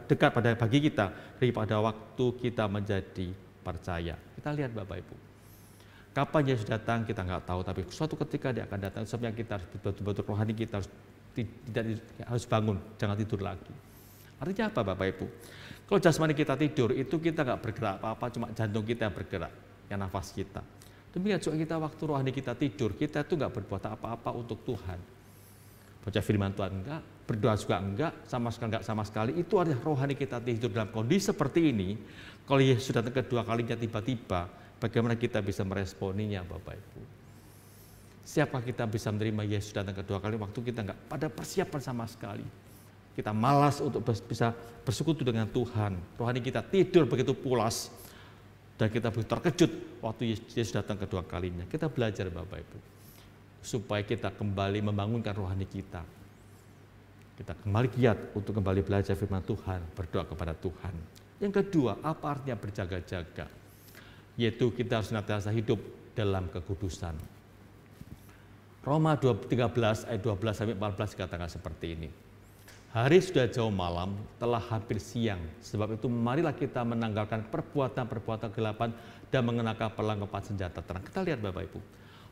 S3: dekat bagi kita daripada waktu kita menjadi percaya. Kita lihat Bapak Ibu. Kapan Yesus datang kita nggak tahu, tapi suatu ketika dia akan datang. Sebabnya kita harus betul-betul rohani kita harus bangun, jangan tidur lagi. Artinya apa Bapak Ibu? Kalau jasmani kita tidur, itu kita nggak bergerak apa-apa, cuma jantung kita yang bergerak, yang nafas kita. Demikian juga kita waktu rohani kita tidur, kita itu nggak berbuat apa-apa untuk Tuhan. Baca firman Tuhan enggak, berdoa juga enggak, sama sekali. Itu artinya rohani kita tidur dalam kondisi seperti ini. Kalau Yesus datang kedua kalinya tiba-tiba, bagaimana kita bisa meresponinya Bapak Ibu? Siapkah kita bisa menerima Yesus datang kedua kali waktu kita nggak pada persiapan sama sekali? Kita malas untuk bisa bersekutu dengan Tuhan. Rohani kita tidur begitu pulas. Dan kita begitu terkejut waktu Yesus datang kedua kalinya. Kita belajar Bapak Ibu. Supaya kita kembali membangunkan rohani kita. Kita kembali giat untuk kembali belajar firman Tuhan. Berdoa kepada Tuhan. Yang kedua, apa artinya berjaga-jaga? Yaitu kita harus senantiasa hidup dalam kekudusan. Roma 13 ayat 12-14 dikatakan seperti ini. Hari sudah jauh malam, telah hampir siang. Sebab itu marilah kita menanggalkan perbuatan-perbuatan kegelapan dan mengenakan perlengkapan senjata terang. Kita lihat Bapak Ibu.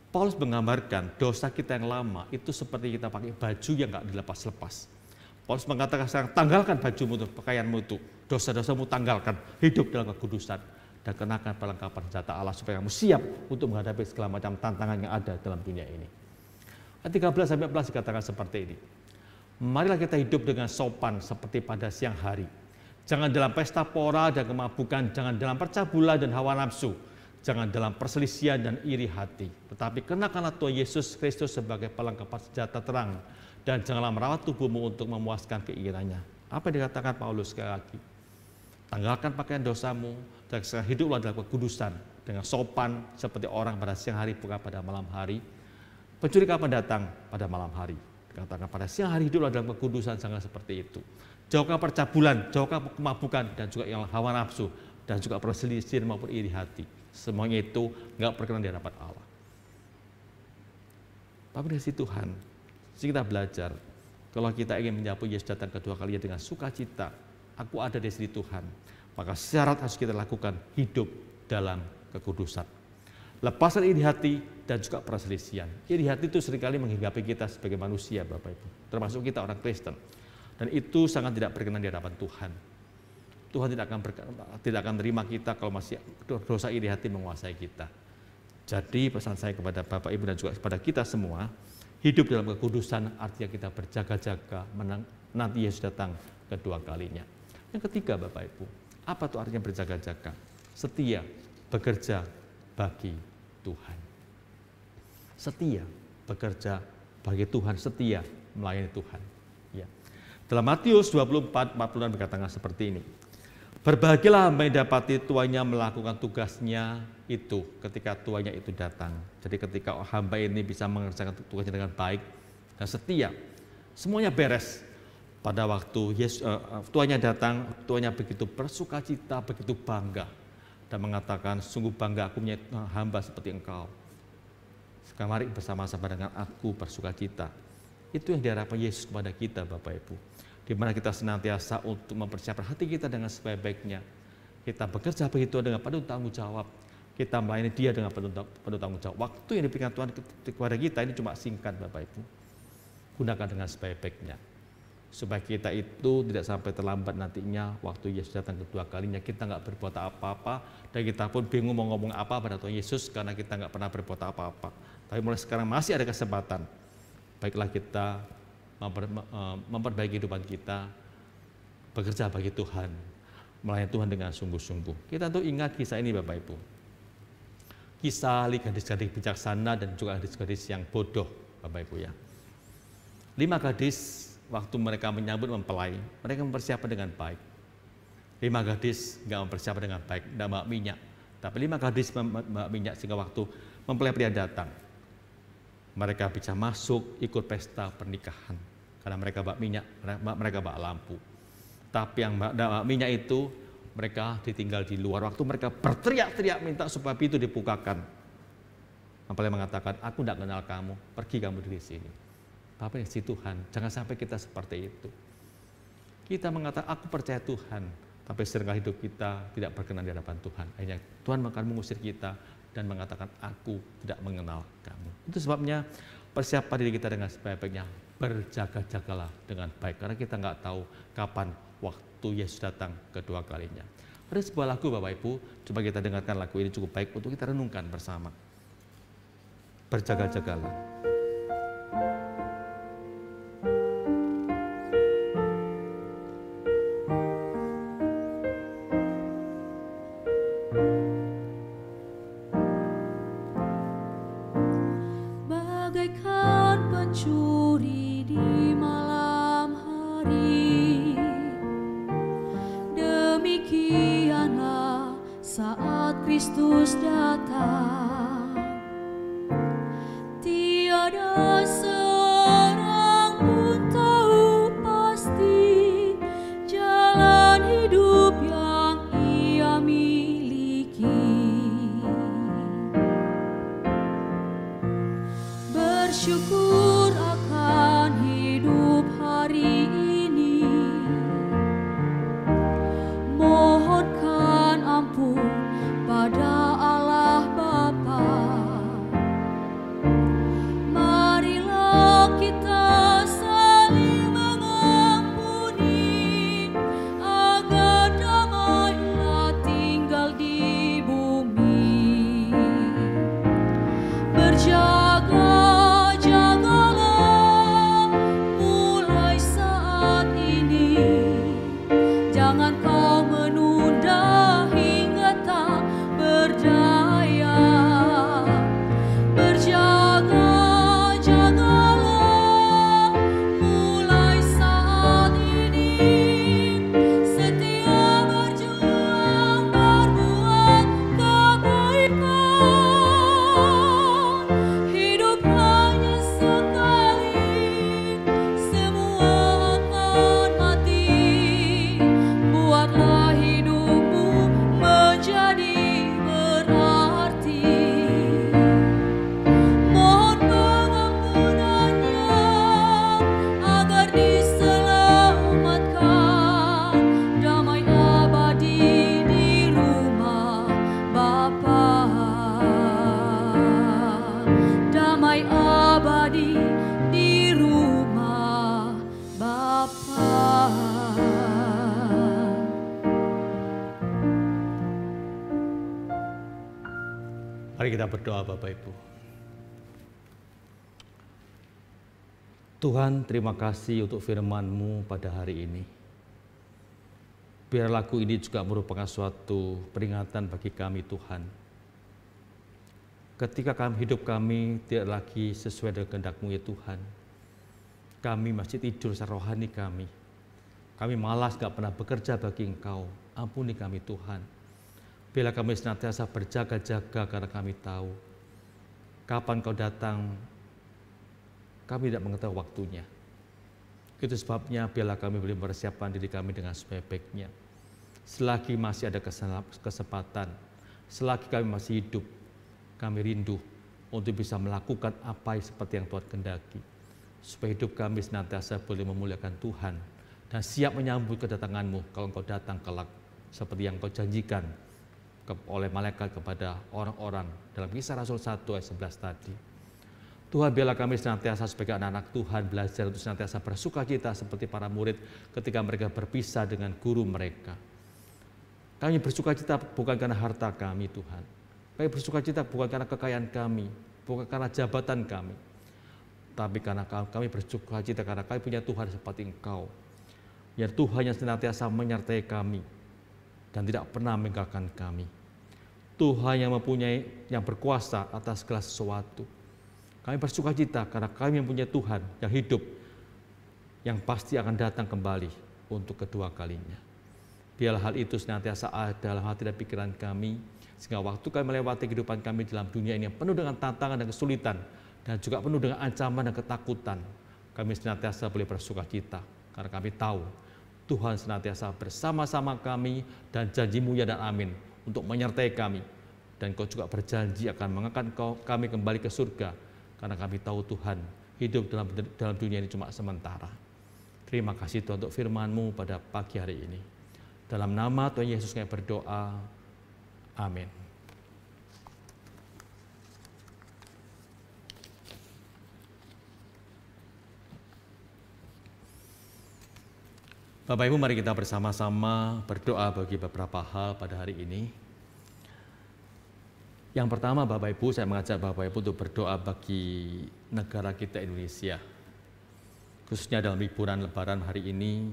S3: Paulus menggambarkan dosa kita yang lama itu seperti kita pakai baju yang nggak dilepas-lepas. Paulus mengatakan sekarang tanggalkan bajumu itu, pakaianmu itu. Dosa-dosamu tanggalkan, hidup dalam kekudusan. Dan kenakan perlengkapan senjata Allah supaya kamu siap untuk menghadapi segala macam tantangan yang ada dalam dunia ini. 13-14 dikatakan seperti ini. Marilah kita hidup dengan sopan seperti pada siang hari. Jangan dalam pesta pora dan kemabukan, jangan dalam percabulan dan hawa nafsu, jangan dalam perselisihan dan iri hati. Tetapi kenakanlah Tuhan Yesus Kristus sebagai pelengkapan senjata terang dan janganlah merawat tubuhmu untuk memuaskan keinginannya. Apa yang dikatakan Paulus sekali lagi? Tanggalkan pakaian dosamu dan hiduplah dalam kekudusan dengan sopan seperti orang pada siang hari bukan pada malam hari. Pencuri kapan datang? Pada malam hari. Dikatakan pada siang hari hiduplah dalam kekudusan, jangan seperti itu. Jauhkan percabulan, jauhkan kemabukan dan juga yang hawa nafsu dan juga perselisihan maupun iri hati. Semuanya itu nggak berkenan di hadapan Allah. Tapi dari Tuhan, kita belajar kalau kita ingin menyambut Yesus datang kedua kalinya dengan sukacita, aku ada di sini Tuhan, maka syarat harus kita lakukan hidup dalam kekudusan. Lepaskan iri hati dan juga perselisihan. Iri hati itu seringkali menghinggapi kita sebagai manusia Bapak Ibu, termasuk kita orang Kristen. Dan itu sangat tidak berkenan di hadapan Tuhan. Tuhan tidak akan terima kita kalau masih dosa iri hati menguasai kita. Jadi pesan saya kepada Bapak Ibu dan juga kepada kita semua, hidup dalam kekudusan artinya kita berjaga-jaga nanti Yesus datang kedua kalinya. Yang ketiga Bapak Ibu, apa itu artinya berjaga-jaga? Setia, bekerja bagi Tuhan. Setia, bekerja bagi Tuhan, setia melayani Tuhan. Ya. Dalam Matius 24:40 berkata seperti ini. Berbahagialah hamba yang dapati tuannya melakukan tugasnya itu ketika tuannya itu datang. Jadi ketika hamba ini bisa mengerjakan tugasnya dengan baik dan setia, semuanya beres. Pada waktu tuannya datang, tuannya begitu bersukacita, begitu bangga. Dan mengatakan, sungguh bangga aku punya hamba seperti engkau. Sekarang mari bersama-sama dengan aku bersukacita. Itu yang diharapkan Yesus kepada kita Bapak Ibu. Di mana kita senantiasa untuk mempersiapkan hati kita dengan sebaik-baiknya. Kita bekerja begitu dengan penuh tanggung jawab. Kita melayani Dia dengan penuh tanggung jawab. Waktu yang diberikan Tuhan kepada kita ini cuma singkat Bapak Ibu. Gunakan dengan sebaik-baiknya. supaya kita itu tidak sampai terlambat nantinya waktu Yesus datang kedua kalinya, kita nggak berbuat apa-apa dan kita pun bingung mau ngomong apa pada Tuhan Yesus karena kita nggak pernah berbuat apa-apa. Tapi mulai sekarang masih ada kesempatan, baiklah kita memperbaiki kehidupan kita, bekerja bagi Tuhan, melayani Tuhan dengan sungguh-sungguh. Kita tentu ingat kisah ini Bapak Ibu, kisah gadis-gadis bijaksana dan juga gadis-gadis yang bodoh Bapak Ibu ya. 5 gadis waktu mereka menyambut mempelai, mereka mempersiapkan dengan baik. 5 gadis nggak mempersiapkan dengan baik, nggak bawa minyak. Tapi 5 gadis bawa minyak sehingga waktu mempelai pria datang, mereka bisa masuk ikut pesta pernikahan. Karena mereka bawa minyak, mereka bawa lampu. Tapi yang bawa minyak itu, mereka ditinggal di luar. Waktu mereka berteriak-teriak minta supaya pintu dibukakan, mempelai mengatakan, aku tidak kenal kamu, pergi kamu dari sini. Bapak yang si Tuhan, jangan sampai kita seperti itu. Kita mengatakan, aku percaya Tuhan, tapi seringkali hidup kita tidak berkenan di hadapan Tuhan. Akhirnya Tuhan akan mengusir kita dan mengatakan, aku tidak mengenal kamu. Itu sebabnya persiapan diri kita dengan sebaik-baiknya, berjaga-jagalah dengan baik. Karena kita nggak tahu kapan waktu Yesus datang kedua kalinya. Ada sebuah lagu Bapak Ibu, coba kita dengarkan lagu ini cukup baik untuk kita renungkan bersama. Berjaga-jagalah.
S2: Bagaikan pencuri di malam hari, demikianlah saat Kristus datang. Tiada seorang pun tahu pasti jalan hidup yang ia miliki. Bersyukur akan hidup hari ini, mohonkan ampun pada Allah Bapa. Marilah kita saling mengampuni, agar damailah tinggal di bumi. Berjaga-jagalah mulai saat ini, jangan kau menunda hingga tak berdaya. Berjaga-jagalah mulai saat ini, setia berjuang berbuat kebaikan. Hidup hanya sekali, semua akan mati. Buatlah hidupmu menjadi berarti. Mohon pengampunannya agar diselamatkan, damai abadi di rumah Bapa. Damai abadi di rumah Bapa.
S3: Mari kita berdoa Bapak Ibu. Tuhan, terima kasih untuk firman-Mu pada hari ini. Biar lagu ini juga merupakan suatu peringatan bagi kami Tuhan. Ketika hidup kami tidak lagi sesuai dengan kehendak-Mu ya Tuhan, kami masih tidur secara rohani kami. Kami malas gak pernah bekerja bagi Engkau. Ampuni kami Tuhan. Bila kami senantiasa berjaga-jaga karena kami tahu kapan Kau datang, kami tidak mengetahui waktunya. Itu sebabnya biarlah kami boleh mempersiapkan diri kami dengan sebaik-baiknya. Selagi masih ada kesempatan, selagi kami masih hidup, kami rindu untuk bisa melakukan apa seperti yang Tuhan kehendaki. Supaya hidup kami senantiasa boleh memuliakan Tuhan dan siap menyambut kedatangan-Mu kalau Engkau datang kelak, seperti yang Kau janjikan oleh malaikat kepada orang-orang dalam Kisah Rasul 1 ayat 11 tadi. Tuhan, biarlah kami senantiasa sebagai anak-anak Tuhan belajar untuk senantiasa bersukacita seperti para murid ketika mereka berpisah dengan guru mereka. Kami bersukacita bukan karena harta kami, Tuhan. Kami bersukacita bukan karena kekayaan kami, bukan karena jabatan kami, tapi karena kami bersukacita karena kami punya Tuhan seperti Engkau. Ya Tuhan yang senantiasa menyertai kami dan tidak pernah meninggalkan kami. Tuhan yang mempunyai, yang berkuasa atas segala sesuatu. Kami bersukacita karena kami mempunyai Tuhan yang hidup, yang pasti akan datang kembali untuk kedua kalinya. Biarlah hal itu senantiasa ada dalam hati dan pikiran kami, sehingga waktu kami melewati kehidupan kami dalam dunia ini yang penuh dengan tantangan dan kesulitan, dan juga penuh dengan ancaman dan ketakutan, kami senantiasa boleh bersukacita, karena kami tahu Tuhan senantiasa bersama-sama kami, dan janji-Mu ya dan amin untuk menyertai kami. Dan Kau juga berjanji akan mengangkat kami kembali ke surga, karena kami tahu Tuhan hidup dalam dunia ini cuma sementara. Terima kasih Tuhan untuk firman-Mu pada pagi hari ini. Dalam nama Tuhan Yesus kami berdoa. Amin. Bapak Ibu, mari kita bersama-sama berdoa bagi beberapa hal pada hari ini. Yang pertama, Bapak Ibu, saya mengajak Bapak Ibu untuk berdoa bagi negara kita Indonesia, khususnya dalam liburan Lebaran hari ini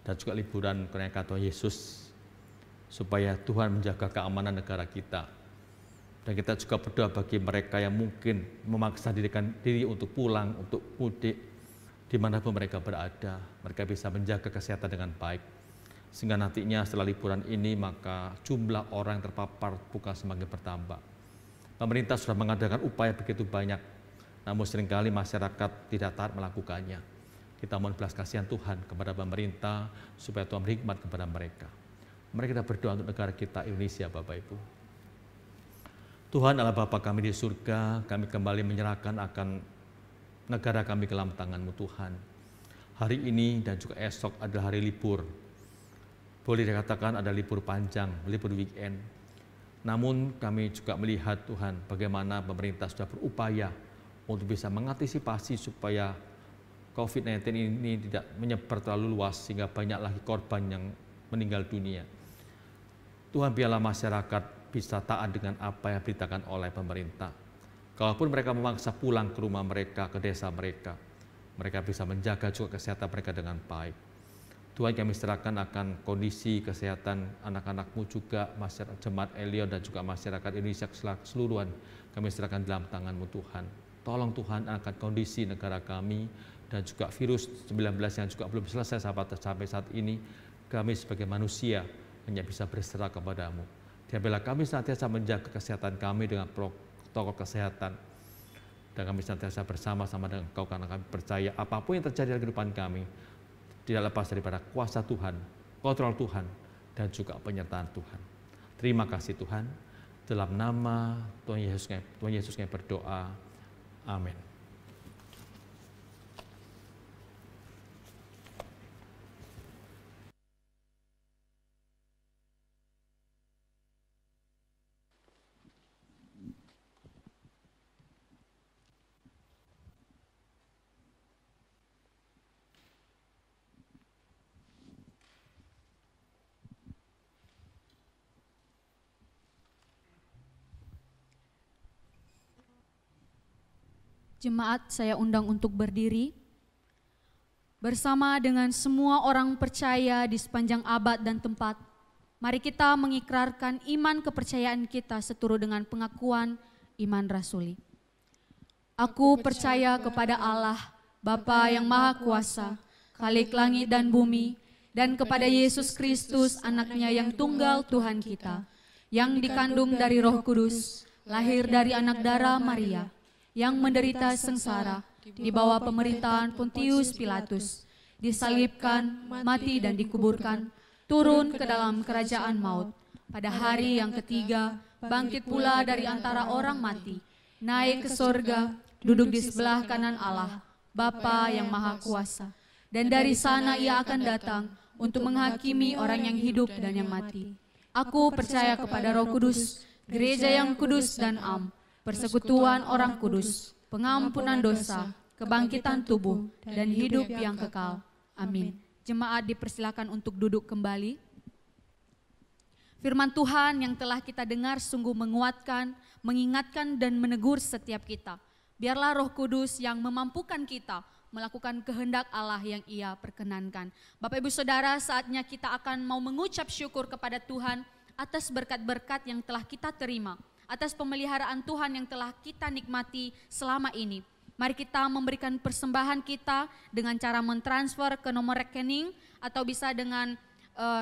S3: dan juga liburan kenaikan Tuhan Yesus, supaya Tuhan menjaga keamanan negara kita. Dan kita juga berdoa bagi mereka yang mungkin memaksa diri untuk pulang, untuk mudik, dimanapun mereka berada, mereka bisa menjaga kesehatan dengan baik. Sehingga nantinya setelah liburan ini maka jumlah orang yang terpapar bukan semakin bertambah. Pemerintah sudah mengadakan upaya begitu banyak, namun seringkali masyarakat tidak taat melakukannya. Kita mohon belas kasihan Tuhan kepada pemerintah supaya Tuhan berhikmat kepada mereka. Mari kita berdoa untuk negara kita Indonesia, Bapak Ibu. Tuhan Allah Bapa kami di surga, kami kembali menyerahkan akan negara kami ke dalam tangan-Mu Tuhan. Hari ini dan juga esok adalah hari libur. Boleh dikatakan ada libur panjang, libur weekend. Namun kami juga melihat Tuhan bagaimana pemerintah sudah berupaya untuk bisa mengantisipasi supaya COVID-19 ini tidak menyebar terlalu luas sehingga banyak lagi korban yang meninggal dunia. Tuhan, biarlah masyarakat bisa taat dengan apa yang diberitakan oleh pemerintah. Kalaupun mereka memaksa pulang ke rumah mereka, ke desa mereka, mereka bisa menjaga juga kesehatan mereka dengan baik. Tuhan, kami serahkan akan kondisi kesehatan anak-anak-Mu juga, masyarakat Jemaat Elion dan juga masyarakat Indonesia keseluruhan. Kami serahkan dalam tangan-Mu Tuhan. Tolong Tuhan angkat kondisi negara kami dan juga virus 19 yang juga belum selesai sampai saat ini. Kami sebagai manusia hanya bisa berserah kepada-Mu. Dan bila kami senantiasa menjaga kesehatan kami dengan protokol kesehatan, dan kami senantiasa bersama-sama dengan Engkau karena kami percaya apapun yang terjadi dalam kehidupan kami tidak lepas daripada kuasa Tuhan, kontrol Tuhan, dan juga penyertaan Tuhan. Terima kasih Tuhan. Dalam nama Tuhan Yesus kami berdoa. Amin.
S1: Jemaat, saya undang untuk berdiri. Bersama dengan semua orang percaya di sepanjang abad dan tempat, mari kita mengikrarkan iman kepercayaan kita seturut dengan pengakuan iman rasuli. Aku percaya kepada Allah, Bapa yang Maha Kuasa, Khalik langit dan bumi, dan kepada Yesus Kristus, Anaknya yang tunggal Tuhan kita, yang dikandung dari Roh Kudus, lahir dari anak darah Maria, yang menderita sengsara di bawah pemerintahan Pontius Pilatus, disalibkan, mati dan dikuburkan, turun ke dalam kerajaan maut. Pada hari yang ketiga, bangkit pula dari antara orang mati, naik ke sorga, duduk di sebelah kanan Allah, Bapa yang Maha Kuasa. Dan dari sana Ia akan datang untuk menghakimi orang yang hidup dan yang mati. Aku percaya kepada Roh Kudus, gereja yang kudus dan am, persekutuan orang kudus, pengampunan dosa, kebangkitan tubuh, dan hidup yang kekal. Amin. Jemaat dipersilakan untuk duduk kembali. Firman Tuhan yang telah kita dengar sungguh menguatkan, mengingatkan dan menegur setiap kita. Biarlah Roh Kudus yang memampukan kita melakukan kehendak Allah yang Ia perkenankan. Bapak Ibu Saudara, saatnya kita akan mau mengucap syukur kepada Tuhan atas berkat-berkat yang telah kita terima, atas pemeliharaan Tuhan yang telah kita nikmati selama ini. Mari kita memberikan persembahan kita dengan cara mentransfer ke nomor rekening atau bisa dengan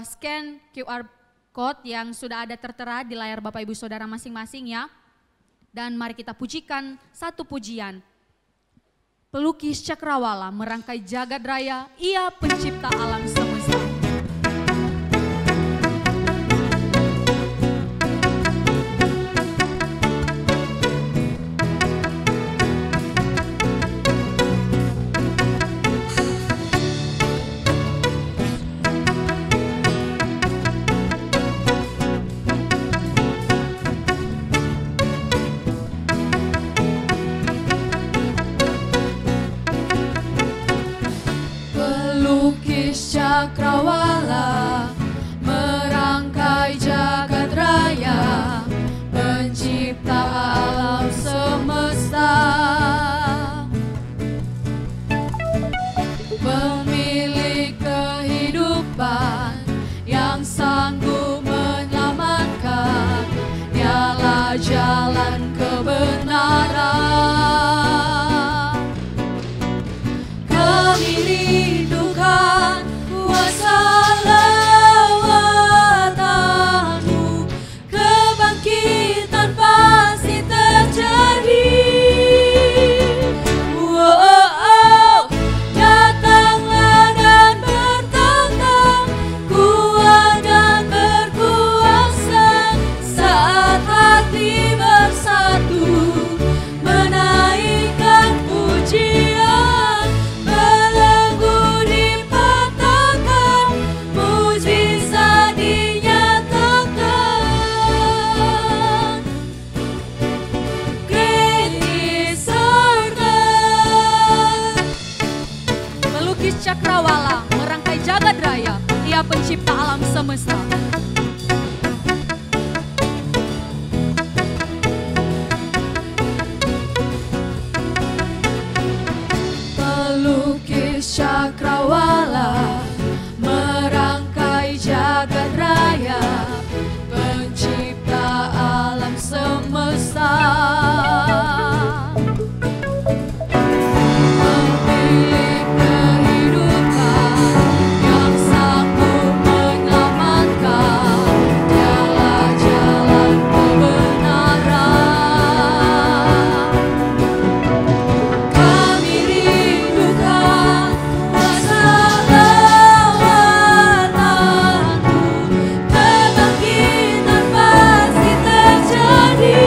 S1: scan QR code yang sudah ada tertera di layar Bapak Ibu Saudara masing-masing ya. Dan mari kita pujikan satu pujian. Pelukis cakrawala merangkai jagat raya, Ia pencipta alam semesta.
S2: Cakrawala merangkai jagat raya, pencipta alam semesta, pemilik kehidupan yang sanggup menyelamatkan, dialah jalan kebenaran. Kami rindukan kuasa lawatan-Mu, kebangkitan pasti terjadi. Datanglah dan bertantang, kuat dan berkuasa, saat hati bersatu menaikkan pujian, belenggu dipatahkan, mujizat dinyatakan. Great is our God. Pelukis cakrawala merangkai jagat raya, Ia pencipta alam semesta. Pelukis cakrawala merangkai jagat raya, pencipta alam semesta, pemilik kehidupan yang sanggup menyelamatkan, dialah jalan kebenaran. Kami rindukan kuasa lawatan-Mu, kebangkitan pasti terjadi.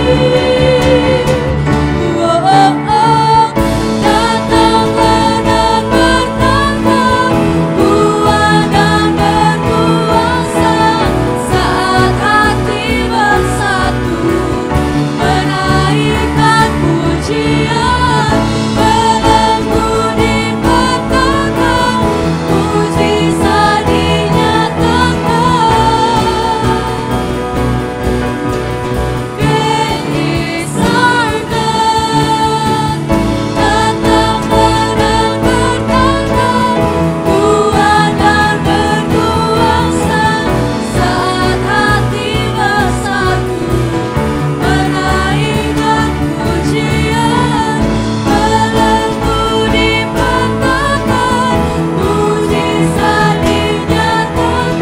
S2: Datanglah dan bertantang, kuat dan berkuasa, saat hati bersatu menaikkan pujian, belenggu dipatahkan, mujizat dinyatakan. Great is our God. Datanglah dan bertantang, kuat dan berkuasa, saat hati bersatu menaikkan pujian, belenggu dipatahkan, mujizat dinyatakan.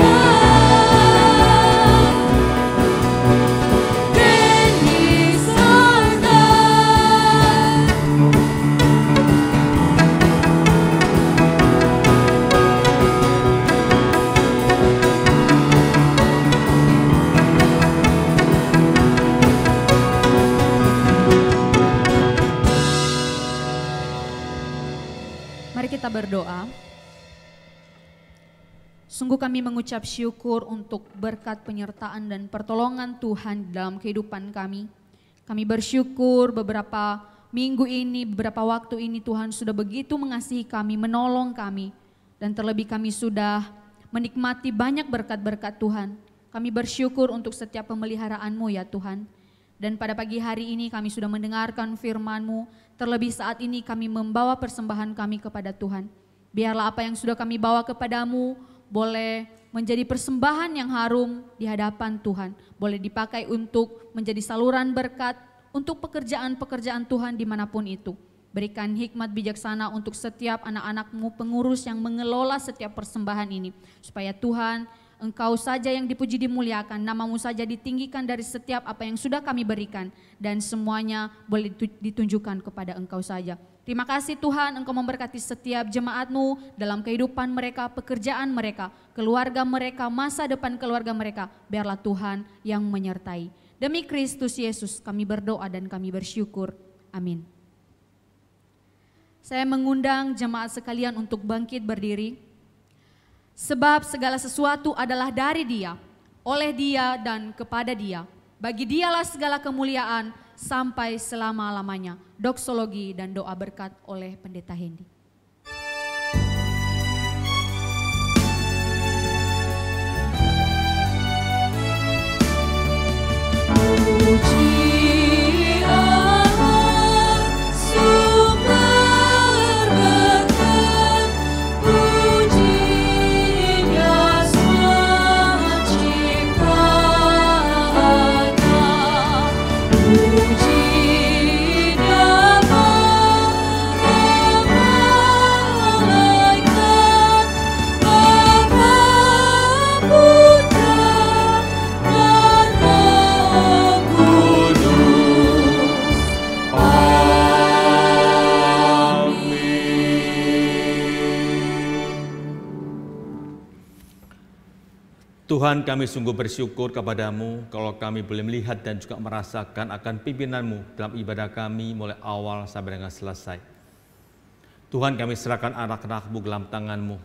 S2: Great is our God.
S1: Mari kita berdoa. Sungguh kami mengucap syukur untuk berkat penyertaan dan pertolongan Tuhan dalam kehidupan kami. Kami bersyukur beberapa minggu ini, beberapa waktu ini Tuhan sudah begitu mengasihi kami, menolong kami. Dan terlebih kami sudah menikmati banyak berkat-berkat Tuhan. Kami bersyukur untuk setiap pemeliharaan-Mu ya Tuhan. Dan pada pagi hari ini kami sudah mendengarkan firman-Mu. Terlebih saat ini kami membawa persembahan kami kepada Tuhan. Biarlah apa yang sudah kami bawa kepadamu boleh menjadi persembahan yang harum di hadapan Tuhan. Boleh dipakai untuk menjadi saluran berkat untuk pekerjaan-pekerjaan Tuhan dimanapun itu. Berikan hikmat bijaksana untuk setiap anak-anak-Mu pengurus yang mengelola setiap persembahan ini. Supaya Tuhan, Engkau saja yang dipuji dimuliakan, nama-Mu saja ditinggikan dari setiap apa yang sudah kami berikan. Dan semuanya boleh ditunjukkan kepada Engkau saja. Terima kasih Tuhan, Engkau memberkati setiap jemaat-Mu dalam kehidupan mereka, pekerjaan mereka, keluarga mereka, masa depan keluarga mereka. Biarlah Tuhan yang menyertai. Demi Kristus Yesus kami berdoa dan kami bersyukur. Amin. Saya mengundang jemaat sekalian untuk bangkit berdiri. Sebab segala sesuatu adalah dari Dia, oleh Dia dan kepada Dia. Bagi Dialah segala kemuliaan sampai selama-lamanya. Doksologi dan doa berkat oleh Pendeta Hendy.
S2: Puji Allah, sumber berkat, pujinya Sang Ciptaannya, pujinya para malaikat, Bapa, Putra, dan Roh Kudus.
S3: Tuhan, kami sungguh bersyukur kepadamu kalau kami boleh melihat dan juga merasakan akan pimpinan-Mu dalam ibadah kami mulai awal sampai dengan selesai. Tuhan, kami serahkan anak-anak-Mu dalam tangan-Mu.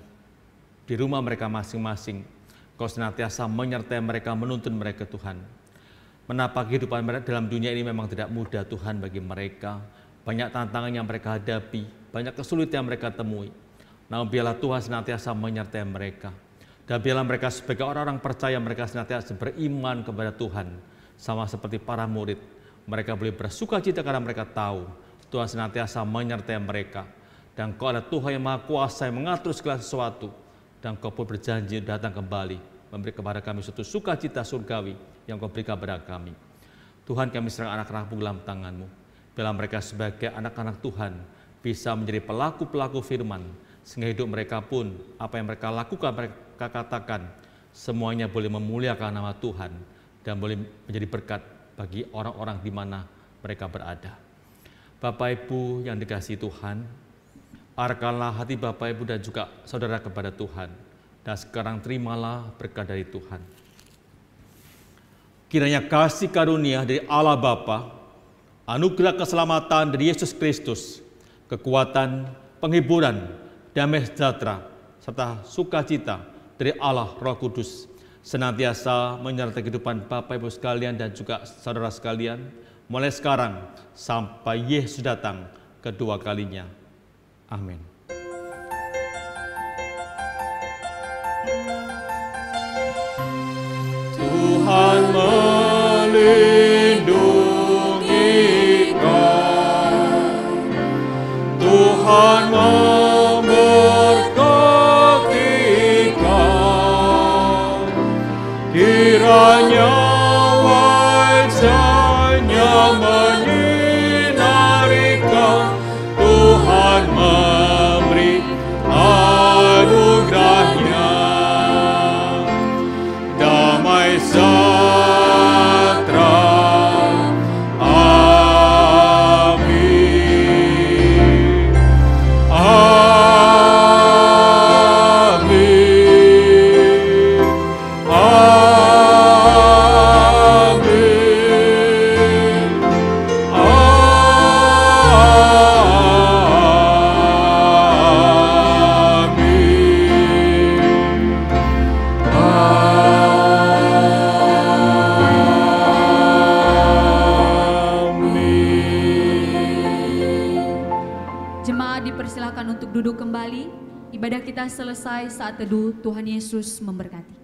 S3: Di rumah mereka masing-masing, Kau senantiasa menyertai mereka, menuntun mereka Tuhan. Menapa kehidupan mereka dalam dunia ini memang tidak mudah Tuhan bagi mereka. Banyak tantangan yang mereka hadapi, banyak kesulitan yang mereka temui. Namun biarlah Tuhan senantiasa menyertai mereka. Dan biarlah mereka sebagai orang-orang percaya, mereka senantiasa beriman kepada Tuhan. Sama seperti para murid, mereka boleh bersuka cita karena mereka tahu Tuhan senantiasa menyertai mereka. Dan Kau adalah Tuhan yang Maha Kuasa yang mengatur segala sesuatu. Dan Kau pun berjanji datang kembali, memberi kepada kami suatu sukacita surgawi yang Kau berikan kepada kami. Tuhan, kami serahkan anak-anak-Mu dalam tangan-Mu. Biarlah mereka sebagai anak-anak Tuhan bisa menjadi pelaku-pelaku firman, sehingga hidup mereka pun, apa yang mereka lakukan, mereka katakan, semuanya boleh memuliakan nama Tuhan dan boleh menjadi berkat bagi orang-orang di mana mereka berada. Bapak Ibu yang dikasihi Tuhan, arahkanlah hati Bapak Ibu dan juga saudara kepada Tuhan. Dan sekarang terimalah berkat dari Tuhan. Kiranya kasih karunia dari Allah Bapa, anugerah keselamatan dari Yesus Kristus, kekuatan, penghiburan, damai sejahtera, serta sukacita dari Allah Roh Kudus senantiasa menyertai kehidupan Bapak Ibu sekalian dan juga saudara sekalian mulai sekarang sampai Yesus datang kedua kalinya. Amin. Tuhan melindungi kau, Tuhan memberkati kau, kiranya wajah-Nya menyinari kau, Tuhan memberi anugerah-Nya, damai sejahtera. Amin. Amin. Amin.
S1: kembali. Ibadah kita selesai, saat teduh. Tuhan Yesus memberkati.